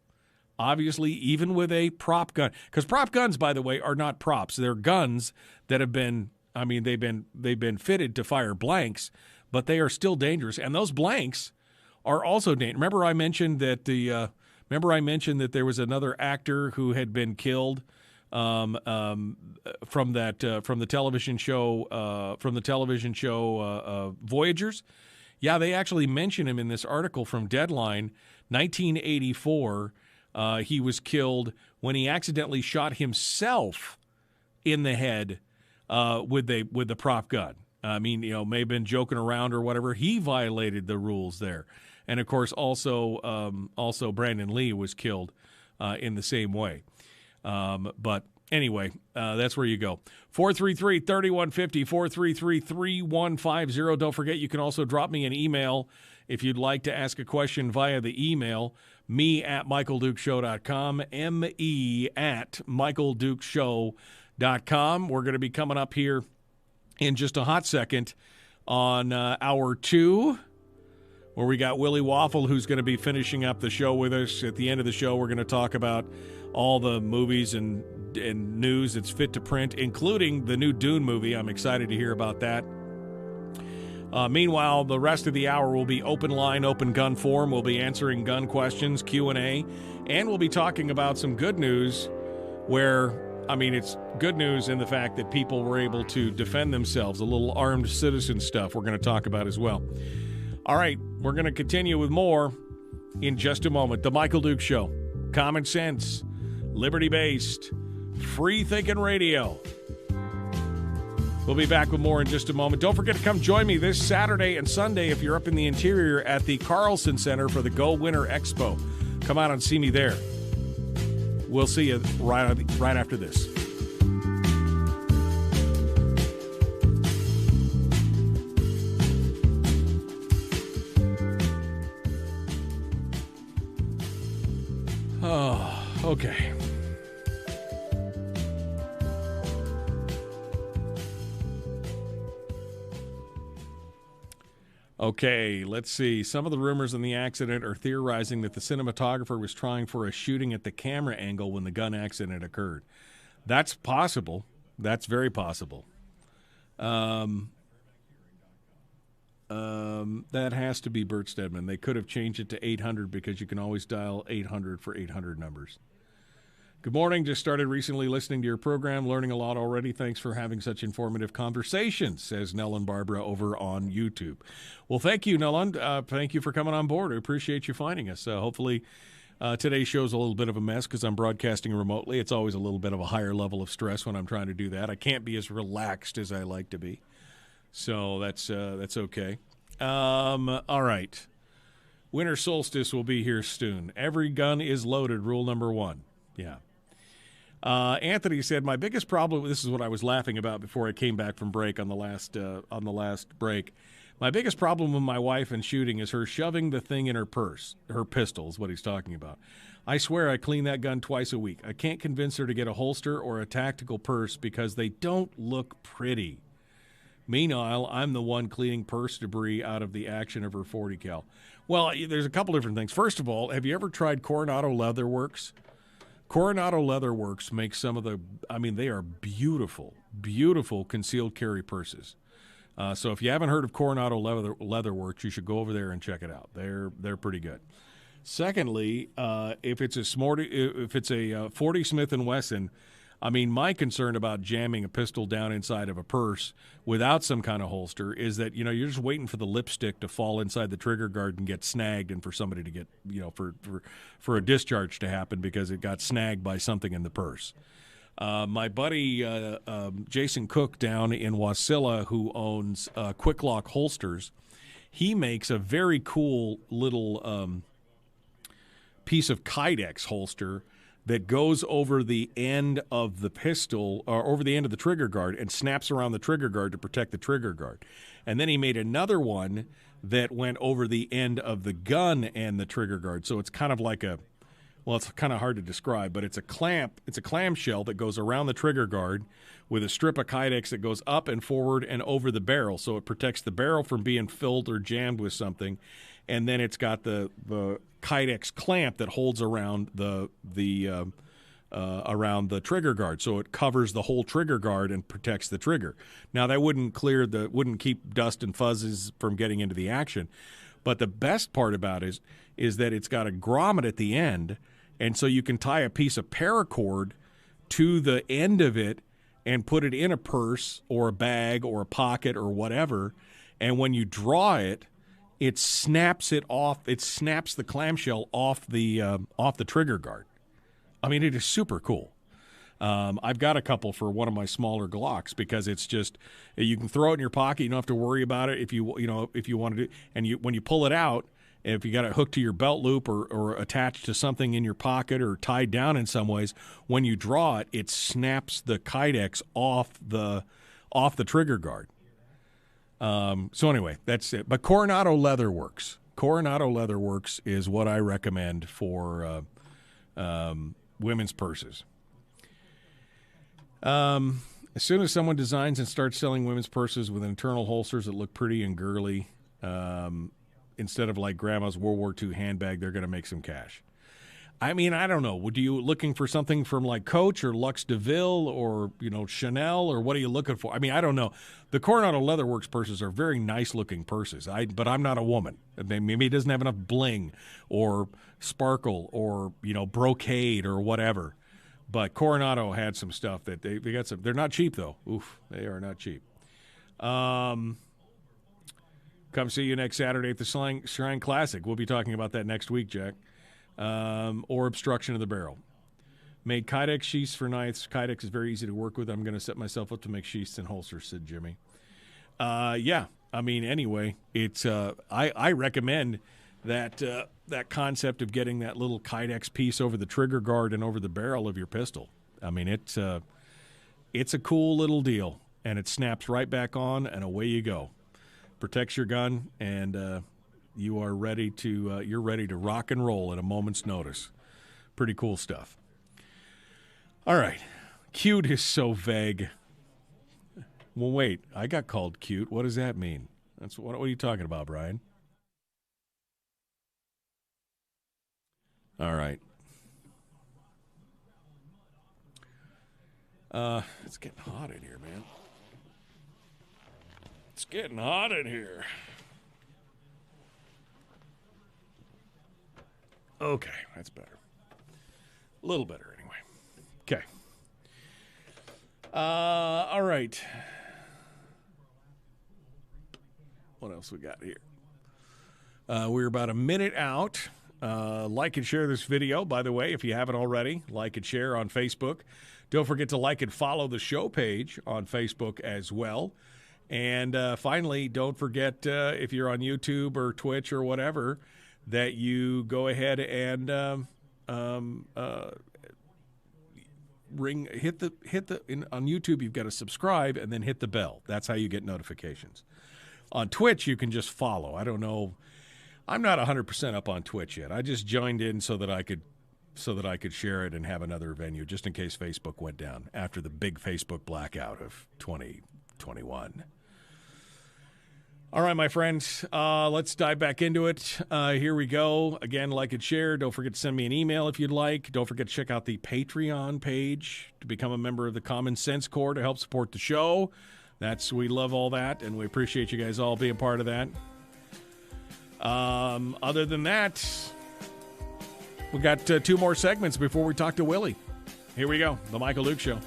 Obviously, even with a prop gun. Because prop guns, by the way, are not props. They're guns that have been, they've been fitted to fire blanks, but they are still dangerous. And those blanks are also dangerous. Remember I mentioned that there was another actor who had been killed from the television show Voyagers. Yeah, they actually mention him in this article from Deadline, 1984. He was killed when he accidentally shot himself in the head with the prop gun. May have been joking around or whatever. He violated the rules there. And, of course, also Brandon Lee was killed in the same way. But anyway, that's where you go. 433-3150, 433-3150. Don't forget, you can also drop me an email if you'd like to ask a question via the email, me@michaeldukeshow.com, me@michaeldukeshow.com. We're going to be coming up here in just a hot second on hour 2, where we got Willie Waffle, who's going to be finishing up the show with us. At the end of the show, we're going to talk about all the movies and news that's fit to print, including the new Dune movie. I'm excited to hear about that. Meanwhile, the rest of the hour will be open line, open gun forum. We'll be answering gun questions, Q&A, and we'll be talking about some good news where, it's good news in the fact that people were able to defend themselves, a little armed citizen stuff we're going to talk about as well. All right, we're going to continue with more in just a moment. The Michael Duke Show. Common sense, liberty-based, free-thinking radio. We'll be back with more in just a moment. Don't forget to come join me this Saturday and Sunday if you're up in the interior at the Carlson Center for the Go Winter Expo. Come out and see me there. We'll see you right after this. Oh, okay. Okay, let's see. Some of the rumors in the accident are theorizing that the cinematographer was trying for a shooting at the camera angle when the gun accident occurred. That's possible. That's very possible. That has to be Bert Stedman. They could have changed it to 800 because you can always dial 800 for 800 numbers. Good morning. Just started recently listening to your program. Learning a lot already. Thanks for having such informative conversations, says Nellen Barbara over on YouTube. Well, thank you, Nellen. Thank you for coming on board. I appreciate you finding us. Hopefully today's show's a little bit of a mess because I'm broadcasting remotely. It's always a little bit of a higher level of stress when I'm trying to do that. I can't be as relaxed as I like to be. So that's okay. All right. Winter solstice will be here soon. Every gun is loaded, rule number 1. Yeah. Anthony said, my biggest problem, this is what I was laughing about before I came back from break on the last break. My biggest problem with my wife and shooting is her shoving the thing in her purse. Her pistol is what he's talking about. I swear I clean that gun twice a week. I can't convince her to get a holster or a tactical purse because they don't look pretty. Meanwhile, I'm the one cleaning purse debris out of the action of her 40 cal. Well, there's a couple different things. First of all, have you ever tried Coronado Leather Works? Coronado Leather Works makes some of the, they are beautiful, beautiful concealed carry purses. So if you haven't heard of Coronado Leatherworks, you should go over there and check it out. They're pretty good. Secondly, if it's a 40 Smith & Wesson, I mean, my concern about jamming a pistol down inside of a purse without some kind of holster is that, you're just waiting for the lipstick to fall inside the trigger guard and get snagged, and for somebody to get, for a discharge to happen because it got snagged by something in the purse. My buddy Jason Cook down in Wasilla, who owns Quick Lock Holsters, he makes a very cool little piece of Kydex holster that goes over the end of the pistol, or over the end of the trigger guard, and snaps around the trigger guard to protect the trigger guard. And then he made another one that went over the end of the gun and the trigger guard. So it's kind of like it's kind of hard to describe, but it's a clamshell that goes around the trigger guard with a strip of Kydex that goes up and forward and over the barrel. So it protects the barrel from being filled or jammed with something. And then it's got the Kydex clamp that holds around around the trigger guard, so it covers the whole trigger guard and protects the trigger. Now that wouldn't keep dust and fuzzes from getting into the action, but the best part about it is that it's got a grommet at the end, and so you can tie a piece of paracord to the end of it and put it in a purse or a bag or a pocket or whatever, and when you draw it, it snaps it off. It snaps the clamshell off the trigger guard. I mean, it is super cool. I've got a couple for one of my smaller Glocks because it's just, you can throw it in your pocket. You don't have to worry about it if you want to do. And when you pull it out, if you got it hooked to your belt loop or attached to something in your pocket or tied down in some ways, when you draw it, it snaps the Kydex off the trigger guard. So anyway, that's it. But Coronado Leatherworks is what I recommend for women's purses. As soon as someone designs and starts selling women's purses with internal holsters that look pretty and girly, instead of like grandma's World War II handbag, they're going to make some cash. I mean, I don't know. Would you looking for something from like Coach or Lux DeVille or, Chanel, or what are you looking for? I mean, I don't know. The Coronado Leatherworks purses are very nice looking purses. But I'm not a woman. Maybe it doesn't have enough bling or sparkle or, brocade or whatever. But Coronado had some stuff that they got some. They're not cheap though. Oof, they are not cheap. Come see you next Saturday at the Shrine Classic. We'll be talking about that next week, Jack. Or obstruction of the barrel. Made Kydex sheaths for knives. Kydex is very easy to work with. I'm going to set myself up to make sheaths and holsters, said Jimmy. Yeah, I mean, anyway, it's I recommend that concept of getting that little Kydex piece over the trigger guard and over the barrel of your pistol. I mean, it's a cool little deal, and it snaps right back on, and away you go. Protects your gun, and you're ready to rock and roll at a moment's notice. Pretty cool stuff. All right. Cute is so vague. Well, wait. I got called cute. What does that mean? What are you talking about, Brian? All right. It's getting hot in here, man. It's getting hot in here. Okay, that's better. A little better, anyway. Okay. All right. What else we got here? We're about a minute out. Like and share this video, by the way, if you haven't already. Like and share on Facebook. Don't forget to like and follow the show page on Facebook as well. And finally, don't forget, if you're on YouTube or Twitch or whatever, that you go ahead and on YouTube you've got to subscribe and then hit the bell. That's how you get notifications. On Twitch you can just follow. I don't know. I'm not 100% up on Twitch yet. I just joined in so that I could share it and have another venue just in case Facebook went down after the big Facebook blackout of 2021. All right, my friends, let's dive back into it. Here we go. Again, like and share. Don't forget to send me an email if you'd like. Don't forget to check out the Patreon page to become a member of the Common Sense Corps to help support the show. We love all that, and we appreciate you guys all being part of that. Other than that, we got 2 more segments before we talk to Willie. Here we go. The Michael Duke Show.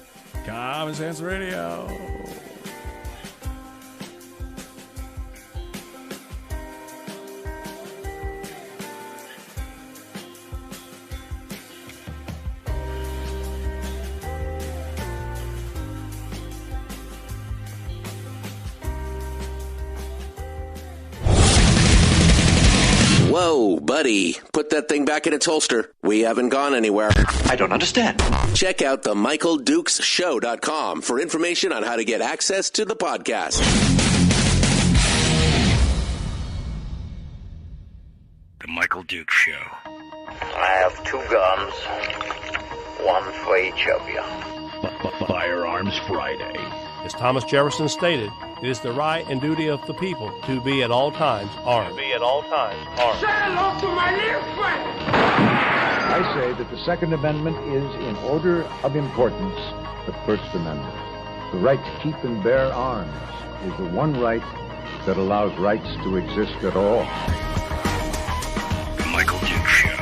Common Sense Radio. Whoa, buddy. Put that thing back in its holster. We haven't gone anywhere. I don't understand. Check out the MichaelDukesShow.com for information on how to get access to the podcast. The Michael Duke Show. I have 2 guns, one for each of you. Firearms Friday. As Thomas Jefferson stated, it is the right and duty of the people to be at all times armed. Say hello to my little friend. I say that the Second Amendment is, in order of importance, the First Amendment. The right to keep and bear arms is the one right that allows rights to exist at all. The Michael Duke Show.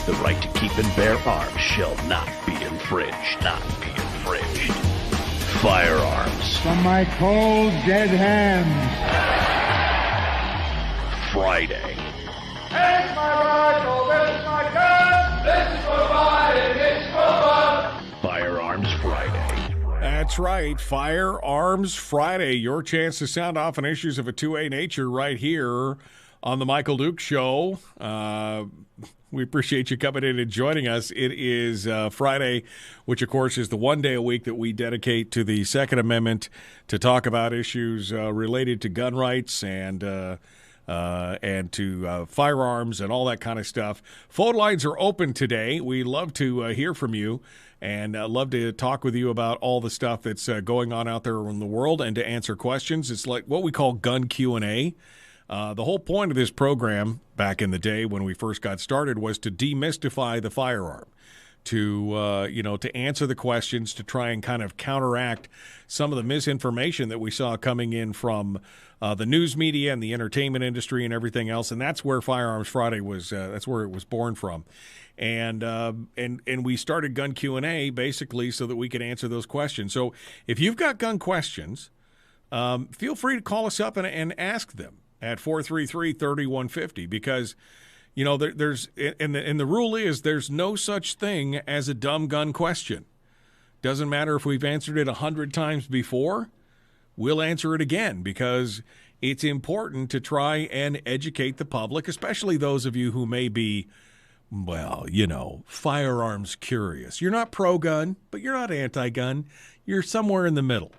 The right to keep and bear arms shall not be infringed. Not be infringed. Firearms. From my cold, dead hands. Friday. Here's my rifle, this is my gun. This is for fighting, it's for fun. Firearms Friday. That's right. Firearms Friday. Your chance to sound off on issues of a 2A nature right here on the Michael Duke Show. We appreciate you coming in and joining us. It is Friday, which, of course, is the one day a week that we dedicate to the Second Amendment to talk about issues related to gun rights and to firearms and all that kind of stuff. Phone lines are open today. We love to hear from you and love to talk with you about all the stuff that's going on out there in the world and to answer questions. It's like what we call gun Q&A. The whole point of this program back in the day when we first got started was to demystify the firearm, to answer the questions, to try and kind of counteract some of the misinformation that we saw coming in from the news media and the entertainment industry and everything else. And that's where Firearms Friday was. That's where it was born from. And we started Gun Q&A basically so that we could answer those questions. So if you've got gun questions, feel free to call us up and ask them at 433-3150 because, there's the rule is there's no such thing as a dumb gun question. Doesn't matter if we've answered it 100 times before, we'll answer it again because it's important to try and educate the public, especially those of you who may be, firearms curious. You're not pro-gun, but you're not anti-gun. You're somewhere in the middle.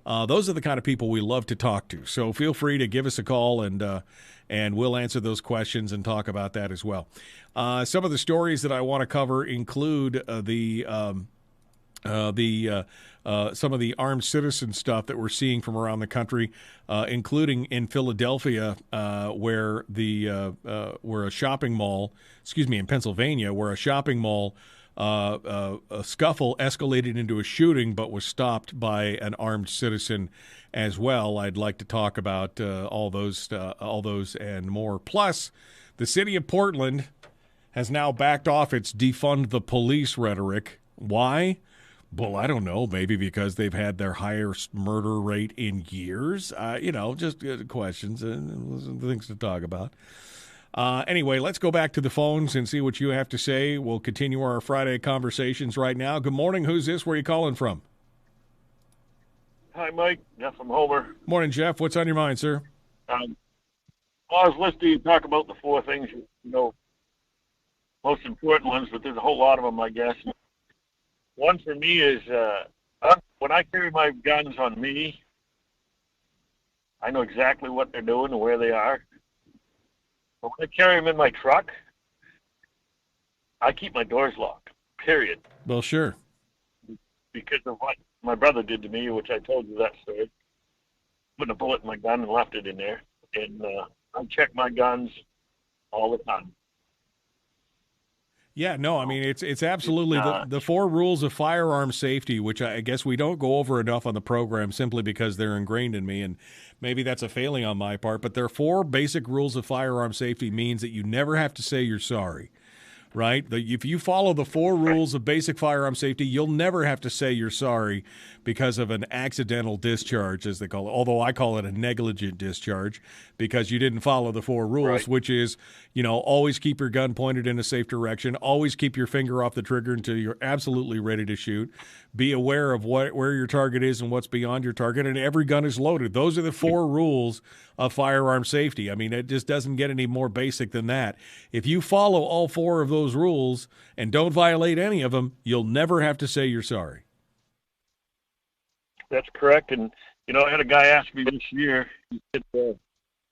Those are the kind of people we love to talk to. So feel free to give us a call, and we'll answer those questions and talk about that as well. Some of the stories that I want to cover include some of the armed citizen stuff that we're seeing from around the country, including in Philadelphia, where a shopping mall, in Pennsylvania, where a shopping mall. A scuffle escalated into a shooting, but was stopped by an armed citizen as well. I'd like to talk about all those and more. Plus, the city of Portland has now backed off its defund the police rhetoric. Why? Well, I don't know. Maybe because they've had their highest murder rate in years. Just questions and things to talk about. Anyway, let's go back to the phones and see what you have to say. We'll continue our Friday conversations right now. Good morning. Who's this? Where are you calling from? Hi, Mike. Jeff from Homer. Morning, Jeff. What's on your mind, sir? I was listening to you talk about the 4 things, most important ones, but there's a whole lot of them, I guess. One for me is when I carry my guns on me, I know exactly what they're doing and where they are. But when I carry them in my truck, I keep my doors locked, period. Well, sure. Because of what my brother did to me, which I told you that story. Put a bullet in my gun and left it in there. And I check my guns all the time. Yeah, no, I mean, it's absolutely the 4 rules of firearm safety, which I guess we don't go over enough on the program simply because they're ingrained in me, and maybe that's a failing on my part, but there are 4 basic rules of firearm safety means that you never have to say you're sorry. Right? If you follow the 4 rules of basic firearm safety, you'll never have to say you're sorry because of an accidental discharge, as they call it, although I call it a negligent discharge because you didn't follow the 4 rules, right, which is, always keep your gun pointed in a safe direction, always keep your finger off the trigger until you're absolutely ready to shoot, be aware of where your target is and what's beyond your target, and every gun is loaded. Those are the 4 rules of firearm safety. I mean, it just doesn't get any more basic than that. If you follow all 4 of those rules and don't violate any of them, you'll never have to say you're sorry. That's correct. And, I had a guy ask me this year, he said,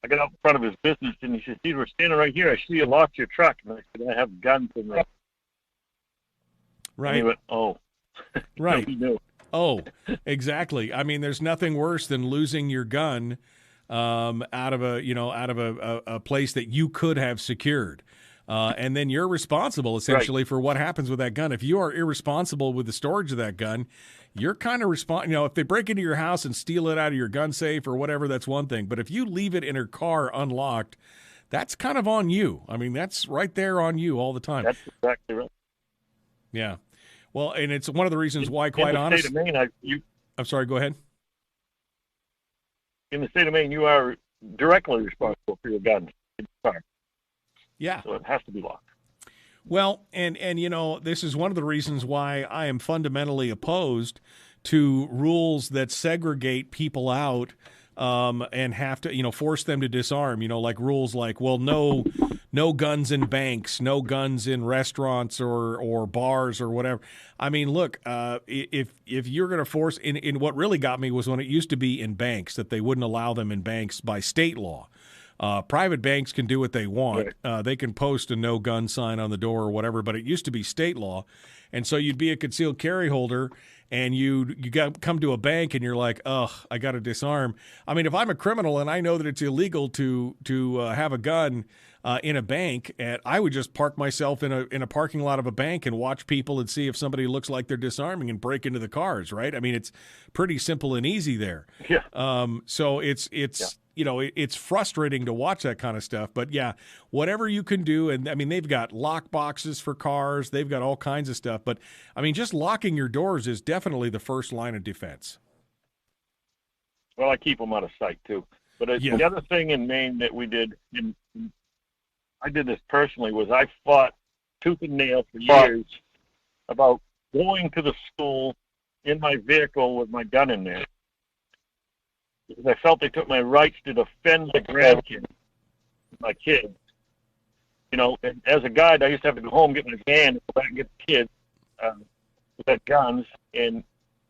I got out in front of his business, and he said, "Steve, we're standing right here. I see you locked your truck." And I said, "I have guns in there." Right. And he went, "Oh." Right. He knew. Oh, exactly. I mean, there's nothing worse than losing your gun out of a place that you could have secured. And then you're responsible, essentially, for what happens with that gun. If you are irresponsible with the storage of that gun, you're kind of responsible. If they break into your house and steal it out of your gun safe or whatever, that's one thing. But if you leave it in a car unlocked, that's kind of on you. I mean, that's right there on you all the time. That's exactly right. Yeah. Well, and it's one of the reasons why, quite honest. In the state of Maine, I'm sorry, go ahead. In the state of Maine, you are directly responsible for your gun in your car. Yeah. So it has to be locked. Well, and this is one of the reasons why I am fundamentally opposed to rules that segregate people out and have to, force them to disarm, like rules like, well, no guns in banks, no guns in restaurants or bars or whatever. I mean, look, if you're going to force in what really got me was when it used to be in banks that they wouldn't allow them in banks by state law. Private banks can do what they want. Right. They can post a no gun sign on the door or whatever, but it used to be state law. And so you'd be a concealed carry holder and you come to a bank and you're like, ugh, I got to disarm. I mean, if I'm a criminal and I know that it's illegal to have a gun in a bank, and I would just park myself in a parking lot of a bank and watch people and see if somebody looks like they're disarming and break into the cars, right? I mean, it's pretty simple and easy there. Yeah. So it's it's frustrating to watch that kind of stuff. But yeah, whatever you can do, and I mean, they've got lock boxes for cars, they've got all kinds of stuff. But I mean, just locking your doors is definitely the first line of defense. Well, I keep them out of sight too. But the other thing in Maine that we did, I did this personally, was I fought tooth and nail for years about going to the school in my vehicle with my gun in there. Because I felt they took my rights to defend my grandkids, my kids. And as a guide, I used to have to go home, get my van, and go back and get the kids with their guns. And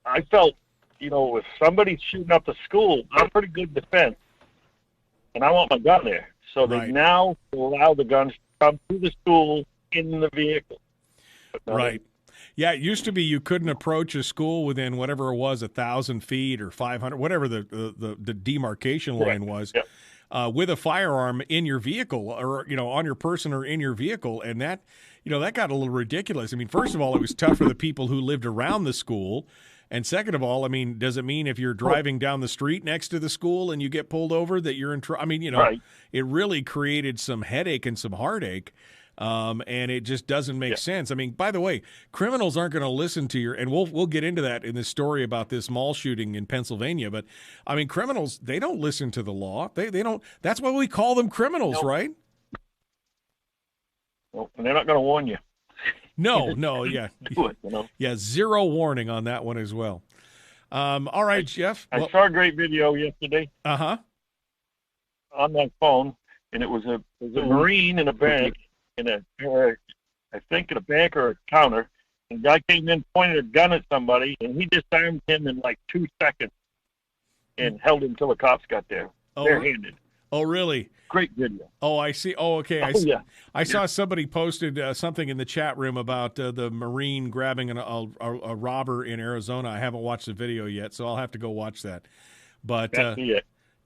I felt, if somebody's shooting up the school, I'm a pretty good defense. And I want my gun there. So they now allow the guns to come to the school in the vehicle. Right. Yeah, it used to be you couldn't approach a school within whatever it was, 1,000 feet or 500, whatever the demarcation line was, with a firearm in your vehicle or, on your person or in your vehicle. And that, that got a little ridiculous. I mean, first of all, it was tough for the people who lived around the school. And second of all, I mean, does it mean if you're driving down the street next to the school and you get pulled over that you're in trouble? I mean, it really created some headache and some heartache. And it just doesn't make sense. I mean, by the way, criminals aren't going to listen to your, and we'll get into that in this story about this mall shooting in Pennsylvania. But I mean, criminals, they don't listen to the law. They don't. That's why we call them criminals, right? Well, and they're not going to warn you. No, yeah. Yeah, zero warning on that one as well. All right, Jeff. I saw a great video yesterday. Uh-huh. On my phone, and it was a Marine in a bank, I think in a bank or a counter, and the guy came in, pointed a gun at somebody, and he disarmed him in like 2 seconds and held him until the cops got there, barehanded. Oh, really? Great video. Oh, I see. Oh, okay. I saw somebody posted something in the chat room about the Marine grabbing a robber in Arizona. I haven't watched the video yet, so I'll have to go watch that. But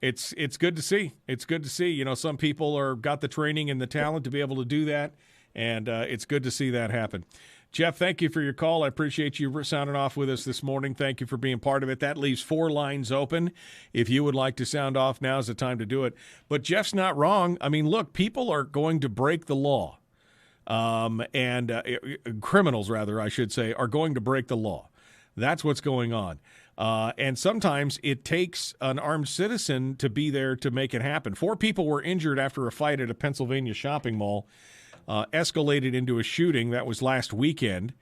it's good to see. It's good to see. Some people got the training and the talent to be able to do that, And it's good to see that happen. Jeff, thank you for your call. I appreciate you sounding off with us this morning. Thank you for being part of it. That leaves 4 lines open. If you would like to sound off, now's the time to do it. But Jeff's not wrong. I mean, look, people are going to break the law. Criminals, rather, I should say, are going to break the law. That's what's going on. And sometimes it takes an armed citizen to be there to make it happen. 4 people were injured after a fight at a Pennsylvania shopping mall escalated into a shooting. That was last weekend.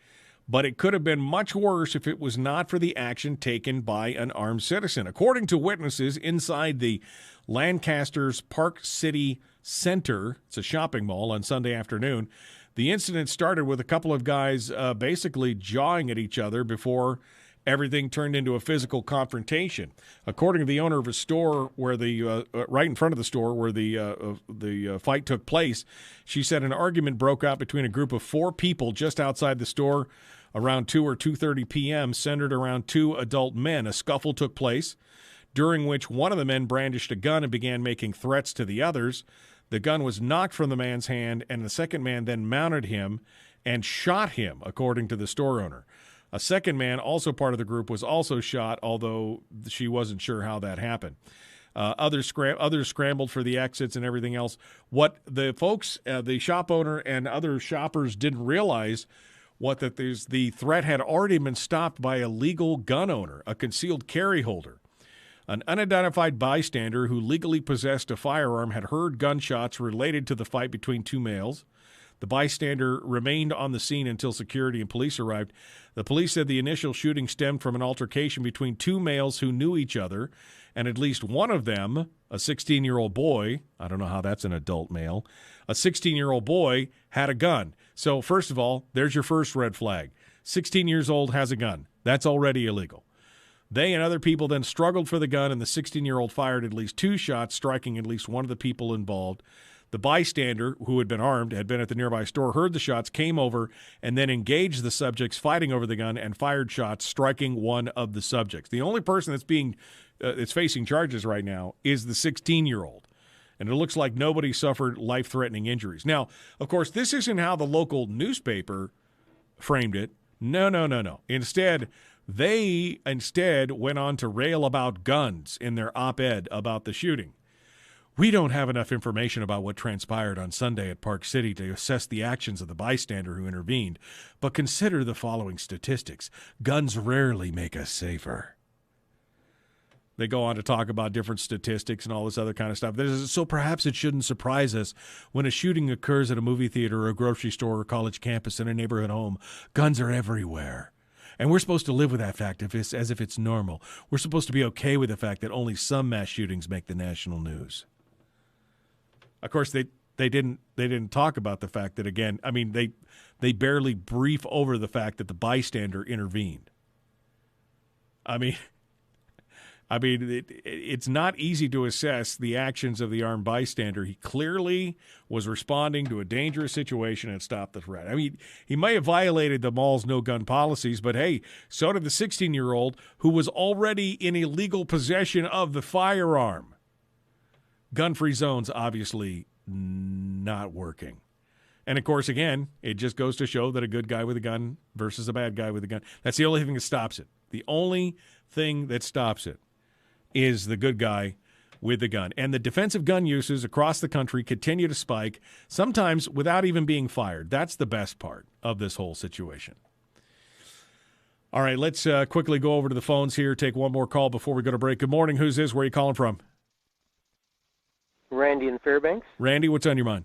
But it could have been much worse if it was not for the action taken by an armed citizen. According to witnesses inside the Lancaster's Park City Center, it's a shopping mall, on Sunday afternoon, the incident started with a couple of guys basically jawing at each other before everything turned into a physical confrontation. According to the owner of a store where the right in front of the store where the fight took place, she said an argument broke out between a group of 4 people just outside the store around 2 or 2:30 p.m., centered around 2 adult men. A scuffle took place, during which one of the men brandished a gun and began making threats to the others. The gun was knocked from the man's hand, and the second man then mounted him and shot him, according to the store owner. A second man, also part of the group, was also shot, although she wasn't sure how that happened. Others scrambled for the exits and everything else. What the folks, the shop owner and other shoppers didn't realize that the threat had already been stopped by a legal gun owner, a concealed carry holder. An unidentified bystander who legally possessed a firearm had heard gunshots related to the fight between 2 males. The bystander remained on the scene until security and police arrived. The police said the initial shooting stemmed from an altercation between 2 males who knew each other, and at least one of them, a 16-year-old boy, I don't know how that's an adult male, a 16-year-old boy had a gun. So first of all, there's your first red flag. 16 years old has a gun. That's already illegal. They and other people then struggled for the gun, and the 16-year-old fired at least 2 shots, striking at least one of the people involved. The bystander, who had been armed, had been at the nearby store, heard the shots, came over, and then engaged the subjects fighting over the gun and fired shots, striking one of the subjects. The only person that's facing charges right now is the 16-year-old. And it looks like nobody suffered life-threatening injuries. Now, of course, this isn't how the local newspaper framed it. No. They went on to rail about guns in their op-ed about the shooting. We don't have enough information about what transpired on Sunday at Park City to assess the actions of the bystander who intervened, but consider the following statistics. Guns rarely make us safer. They go on to talk about different statistics and all this other kind of stuff. So perhaps it shouldn't surprise us when a shooting occurs at a movie theater or a grocery store or college campus in a neighborhood home. Guns are everywhere. And we're supposed to live with that fact as if it's normal. We're supposed to be okay with the fact that only some mass shootings make the national news. Of course, they didn't talk about the fact that, again, I mean, they barely brief over the fact that the bystander intervened. I mean, it's not easy to assess the actions of the armed bystander. He clearly was responding to a dangerous situation and stopped the threat. I mean, he may have violated the mall's no-gun policies, but hey, so did the 16-year-old who was already in illegal possession of the firearm. Gun-free zones obviously not working. And, of course, again, it just goes to show that a good guy with a gun versus a bad guy with a gun, that's the only thing that stops it. The only thing that stops it is the good guy with the gun. And the defensive gun uses across the country continue to spike, sometimes without even being fired. That's the best part of this whole situation. All right, let's quickly go over to the phones here, take one more call before we go to break. Good morning. Who's this? Where are you calling from? Randy in Fairbanks. Randy, what's on your mind?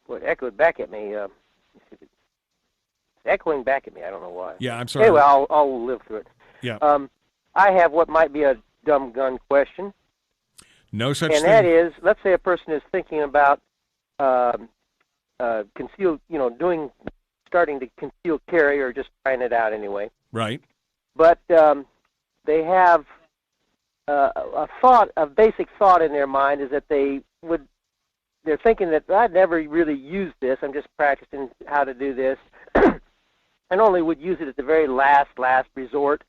Well, it echoed back at me. It's echoing back at me. I don't know why. Yeah, I'm sorry. Anyway, I'll live through it. Yeah. I have what might be a dumb gun question. No such thing. And that is, let's say a person is thinking about starting to conceal carry or just trying it out anyway. Right. But they have a basic thought in their mind is that they're thinking that I'd never really use this. I'm just practicing how to do this, and only would use it at the very last resort.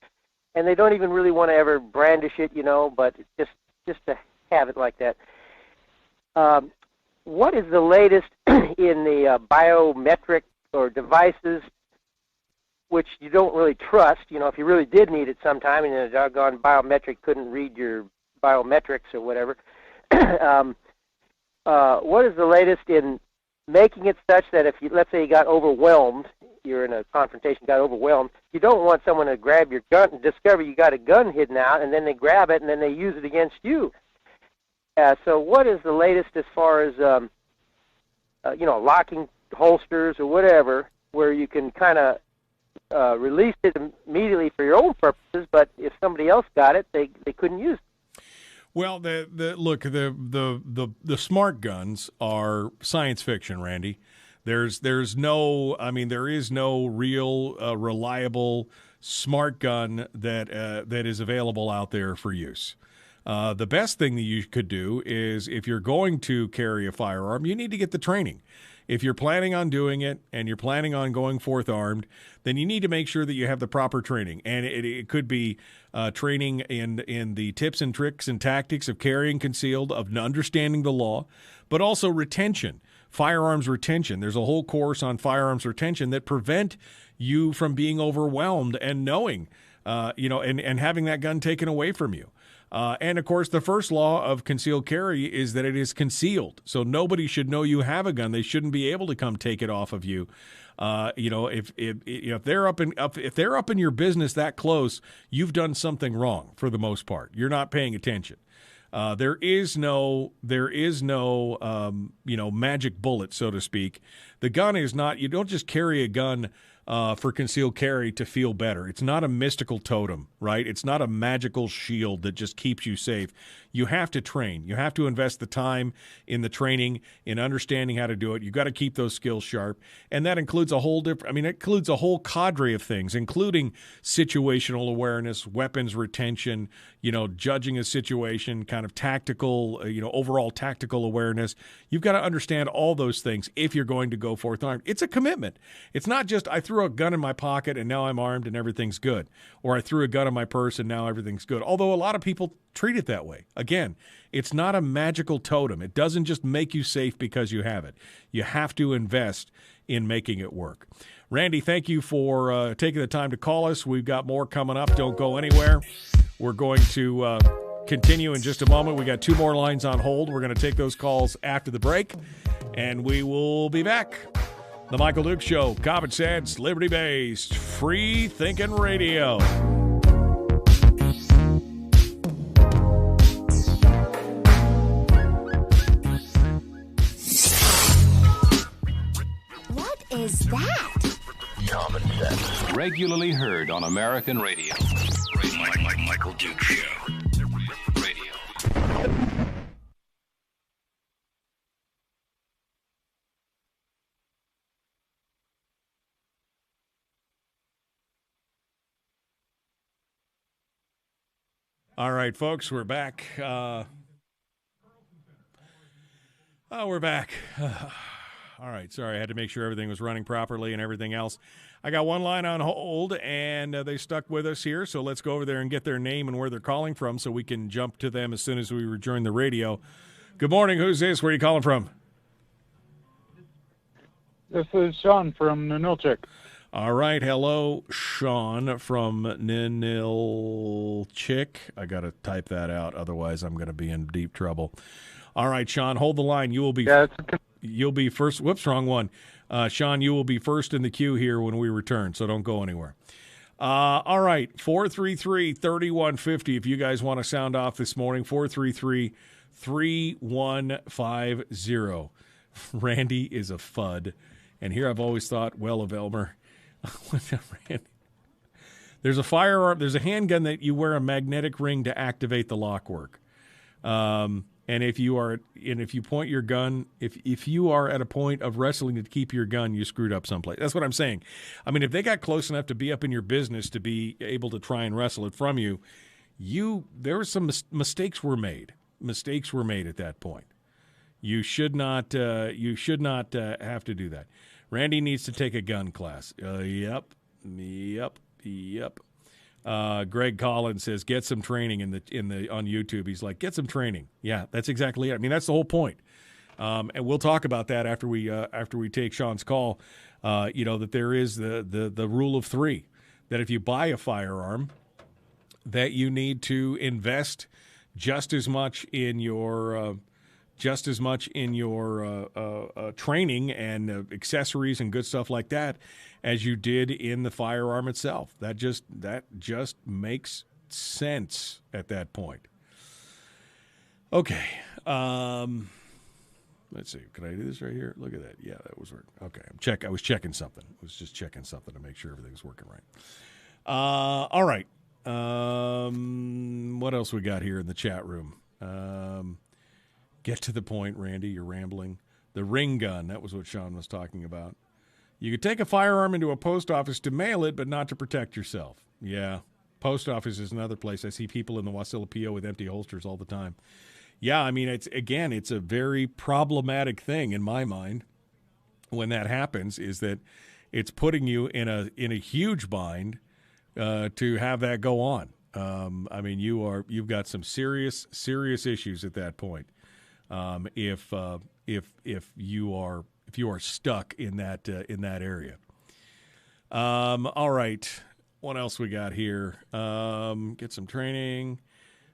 And they don't even really want to ever brandish it, but just to have it like that. what is the latest in the biometric or devices which you don't really trust? You know, if you really did need it sometime and a doggone biometric couldn't read your biometrics or whatever, what is the latest in making it such that if you, let's say you got overwhelmed, you're in a confrontation, got overwhelmed, you don't want someone to grab your gun and discover you got a gun hidden out, and then they grab it and then they use it against you. So what is the latest as far as, locking holsters or whatever, where you can kind of release it immediately for your own purposes, but if somebody else got it, they couldn't use it? Well, the smart guns are science fiction, Randy. There is no real reliable smart gun that is available out there for use. The best thing that you could do is, if you're going to carry a firearm, you need to get the training. If you're planning on doing it and you're planning on going forth armed, then you need to make sure that you have the proper training. And it could be training in the tips and tricks and tactics of carrying concealed, of understanding the law, but also retention, firearms retention. There's a whole course on firearms retention that prevent you from being overwhelmed and knowing, and having that gun taken away from you. And, of course, the first law of concealed carry is that it is concealed. So nobody should know you have a gun. They shouldn't be able to come take it off of you. If they're up in your business that close, you've done something wrong for the most part. You're not paying attention. There is no magic bullet, so to speak. The gun is not. You don't just carry a gun for concealed carry to feel better. It's not a mystical totem, right? It's not a magical shield that just keeps you safe. You have to train. You have to invest the time in the training, in understanding how to do it. You've got to keep those skills sharp. And that includes it includes a whole cadre of things, including situational awareness, weapons retention, judging a situation, kind of tactical, overall tactical awareness. You've got to understand all those things if you're going to go forth armed. It's a commitment. It's not just, I threw a gun in my pocket and now I'm armed and everything's good. Or I threw a gun in my purse and now everything's good. Although a lot of people treat it that way. Again, it's not a magical totem. It doesn't just make you safe because you have it. You have to invest in making it work. Randy, thank you for taking the time to call us. We've got more coming up. Don't go anywhere. We're going to continue in just a moment. We got 2 more lines on hold. We're going to take those calls after the break, and we will be back. The Michael Dukes Show, common sense, liberty-based, free-thinking radio. What is that? Common sense. Regularly heard on American radio. Michael Dukes Show. Radio. All right, folks, we're back. We're back. All right, sorry, I had to make sure everything was running properly and everything else. I got one line on hold, and they stuck with us here, so let's go over there and get their name and where they're calling from so we can jump to them as soon as we rejoin the radio. Good morning. Who's this? Where are you calling from? This is Sean from Ninilchik. All right. Hello, Sean from Ninilchik. I got to type that out. Otherwise, I'm going to be in deep trouble. All right, Sean, hold the line. You'll be first. Whoops, wrong one. Sean, you will be first in the queue here when we return, so don't go anywhere. All right, 433-3150 if you guys want to sound off this morning, 433-3150. Randy is a FUD, and here I've always thought well of Elmer. There's a firearm, there's a handgun that you wear a magnetic ring to activate the lock work. And if you point your gun, if you are at a point of wrestling to keep your gun, you screwed up someplace. That's what I'm saying. I mean, if they got close enough to be up in your business to be able to try and wrestle it from you, there were some mistakes were made. Mistakes were made at that point. You should not have to do that. Randy needs to take a gun class. Yep. Greg Collins says, get some training on YouTube. He's like, get some training. Yeah, that's exactly it. I mean, that's the whole point. And we'll talk about that after we take Sean's call. That there is the rule of three, that if you buy a firearm, that you need to invest just as much in your training and accessories and good stuff like that as you did in the firearm itself. That just makes sense at that point. Okay. Let's see. Can I do this right here? Look at that. Yeah, that was working. Okay. I was checking something. I was just checking something to make sure everything's working right. All right. What else we got here in the chat room? Get to the point, Randy. You're rambling. The ring gun. That was what Sean was talking about. You could take a firearm into a post office to mail it, but not to protect yourself. Yeah. Post office is another place. I see people in the Wasilla PO with empty holsters all the time. Yeah, I mean, it's a very problematic thing in my mind when that happens, is that it's putting you in a huge bind to have that go on. I mean, you've got some serious issues at that point. If you are stuck in that area. All right, what else we got here? Get some training.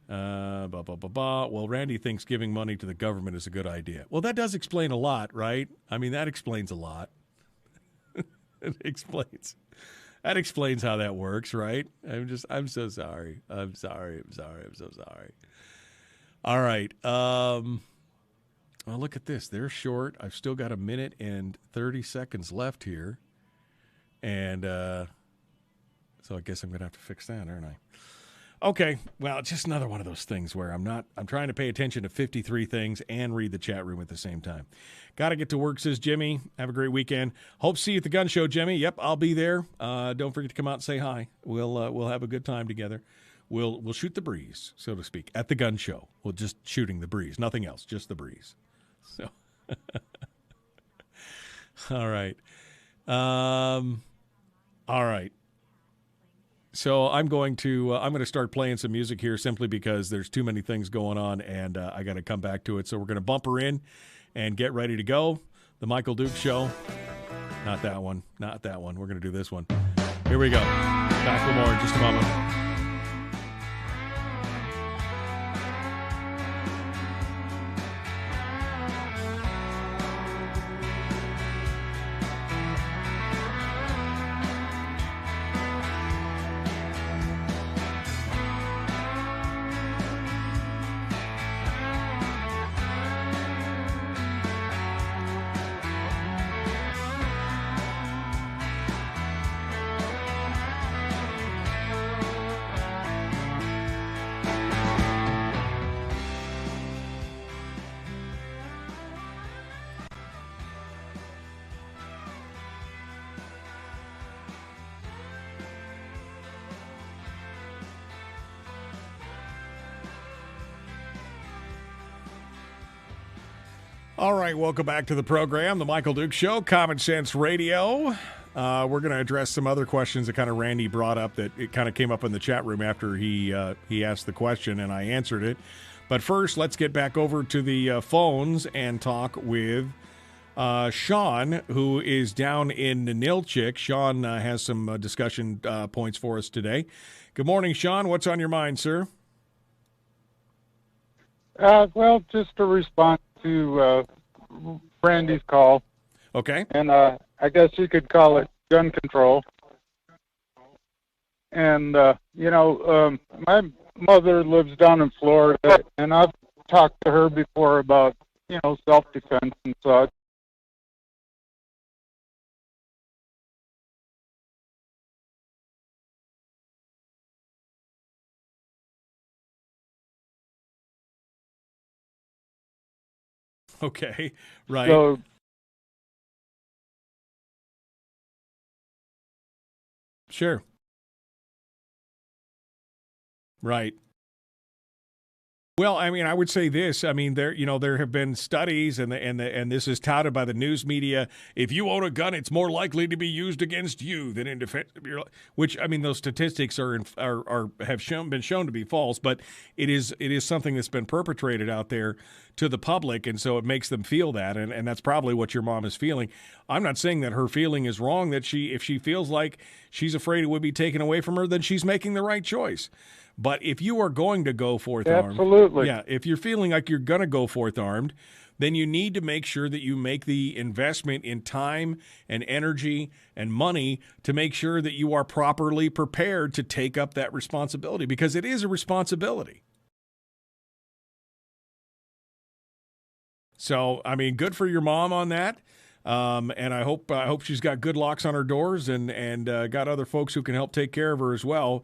Well, Randy thinks giving money to the government is a good idea. Well, that does explain a lot, right? I mean, that explains a lot. That explains how that works, right? I'm so sorry. I'm so sorry. All right. Well, look at this. They're short. I've still got 1 minute and 30 seconds left here. And so I guess I'm going to have to fix that, aren't I? Okay, well, it's just another one of those things where I'm trying to pay attention to 53 things and read the chat room at the same time. Got to get to work, says Jimmy. Have a great weekend. Hope to see you at the gun show, Jimmy. Yep, I'll be there. Don't forget to come out and say hi. We'll have a good time together. We'll shoot the breeze, so to speak, at the gun show. We'll just shooting the breeze, nothing else, just the breeze. So, all right. All right. So I'm going to start playing some music here simply because there's too many things going on, and I got to come back to it. So we're going to bumper in and get ready to go. The Michael Duke Show. Not that one. Not that one. We're going to do this one. Here we go. Back with more in just a moment. All right, welcome back to the program, The Michael Duke Show, Common Sense Radio. We're going to address some other questions that kind of Randy brought up that it kind of came up in the chat room after he asked the question and I answered it. But first, let's get back over to the phones and talk with Sean, who is down in Ninilchik. Sean has some discussion points for us today. Good morning, Sean. What's on your mind, sir? Well, just to respond to Randy's call. Okay. And I guess you could call it gun control. And, my mother lives down in Florida, and I've talked to her before about, self-defense and such. Okay, right. So, sure. Right. Well, I mean, I would say this. I mean, there have been studies, and this is touted by the news media. If you own a gun, it's more likely to be used against you than in defense of your life. Which, I mean, those statistics been shown to be false. But it is something that's been perpetrated out there to the public, and so it makes them feel that, and that's probably what your mom is feeling. I'm not saying that her feeling is wrong. That if she feels like she's afraid it would be taken away from her, then she's making the right choice. But if you are going to go forth armed, absolutely, yeah, if you're feeling like you're going to go forth armed, then you need to make sure that you make the investment in time and energy and money to make sure that you are properly prepared to take up that responsibility, because it is a responsibility. So, I mean, good for your mom on that. And I hope she's got good locks on her doors and got other folks who can help take care of her as well.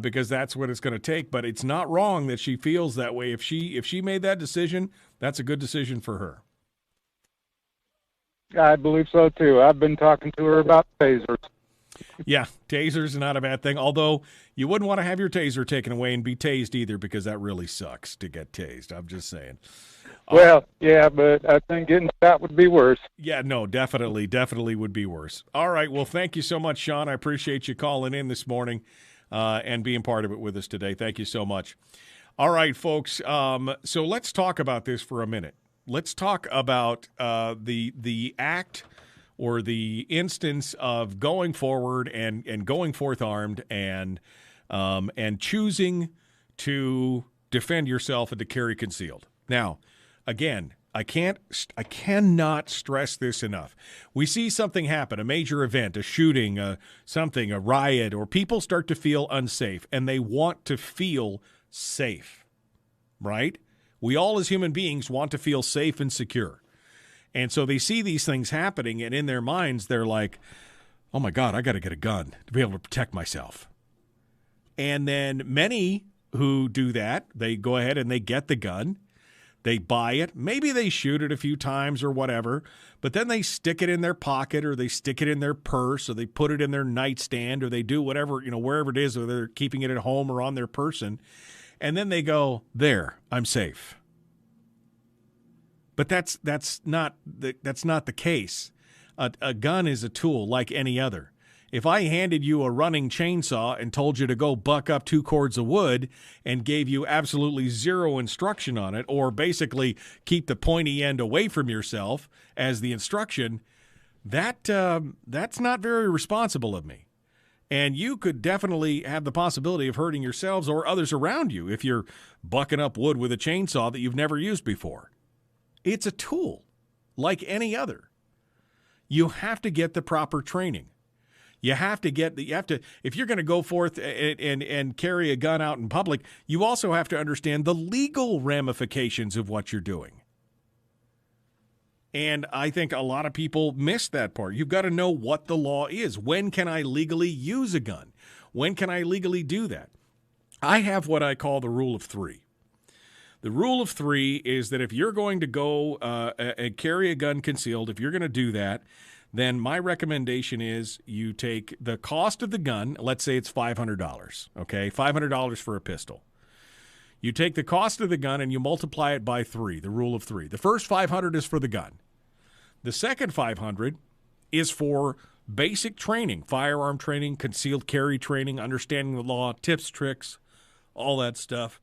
Because that's what it's going to take. But it's not wrong that she feels that way. If she made that decision, that's a good decision for her. I believe so, too. I've been talking to her about tasers. Yeah, tasers are not a bad thing. Although you wouldn't want to have your taser taken away and be tased either, because that really sucks to get tased. I'm just saying. Well, yeah, but I think getting shot would be worse. Yeah, no, definitely would be worse. All right, well, thank you so much, Sean. I appreciate you calling in this morning. And being part of it with us today. Thank you so much. All right, folks. So let's talk about this for a minute. Let's talk about the act or the instance of going forward and going forth armed and choosing to defend yourself and to carry concealed. Now, again, I cannot stress this enough. We see something happen, a major event, a shooting, a riot, or people start to feel unsafe, and they want to feel safe, right? We all as human beings want to feel safe and secure. And so they see these things happening, and in their minds, they're like, oh my God, I got to get a gun to be able to protect myself. And then many who do that, they go ahead and they get the gun. They buy it. Maybe they shoot it a few times or whatever, but then they stick it in their pocket or they stick it in their purse or they put it in their nightstand or they do whatever, wherever it is, or they're keeping it at home or on their person. And then they go, there, I'm safe. But that's not the case. A gun is a tool like any other. If I handed you a running chainsaw and told you to go buck up 2 cords of wood and gave you absolutely zero instruction on it, or basically keep the pointy end away from yourself as the instruction, that's not very responsible of me. And you could definitely have the possibility of hurting yourselves or others around you if you're bucking up wood with a chainsaw that you've never used before. It's a tool like any other. You have to get the proper training. You have to, if you're going to go forth and carry a gun out in public, you also have to understand the legal ramifications of what you're doing. And I think a lot of people miss that part. You've got to know what the law is. When can I legally use a gun? When can I legally do that? I have what I call the rule of 3. The rule of 3 is that if you're going to go and carry a gun concealed, if you're going to do that, then my recommendation is you take the cost of the gun. Let's say it's $500, okay? $500 for a pistol. You take the cost of the gun and you multiply it by 3, the rule of 3. The first $500 is for the gun. The second $500 is for basic training, firearm training, concealed carry training, understanding the law, tips, tricks, all that stuff.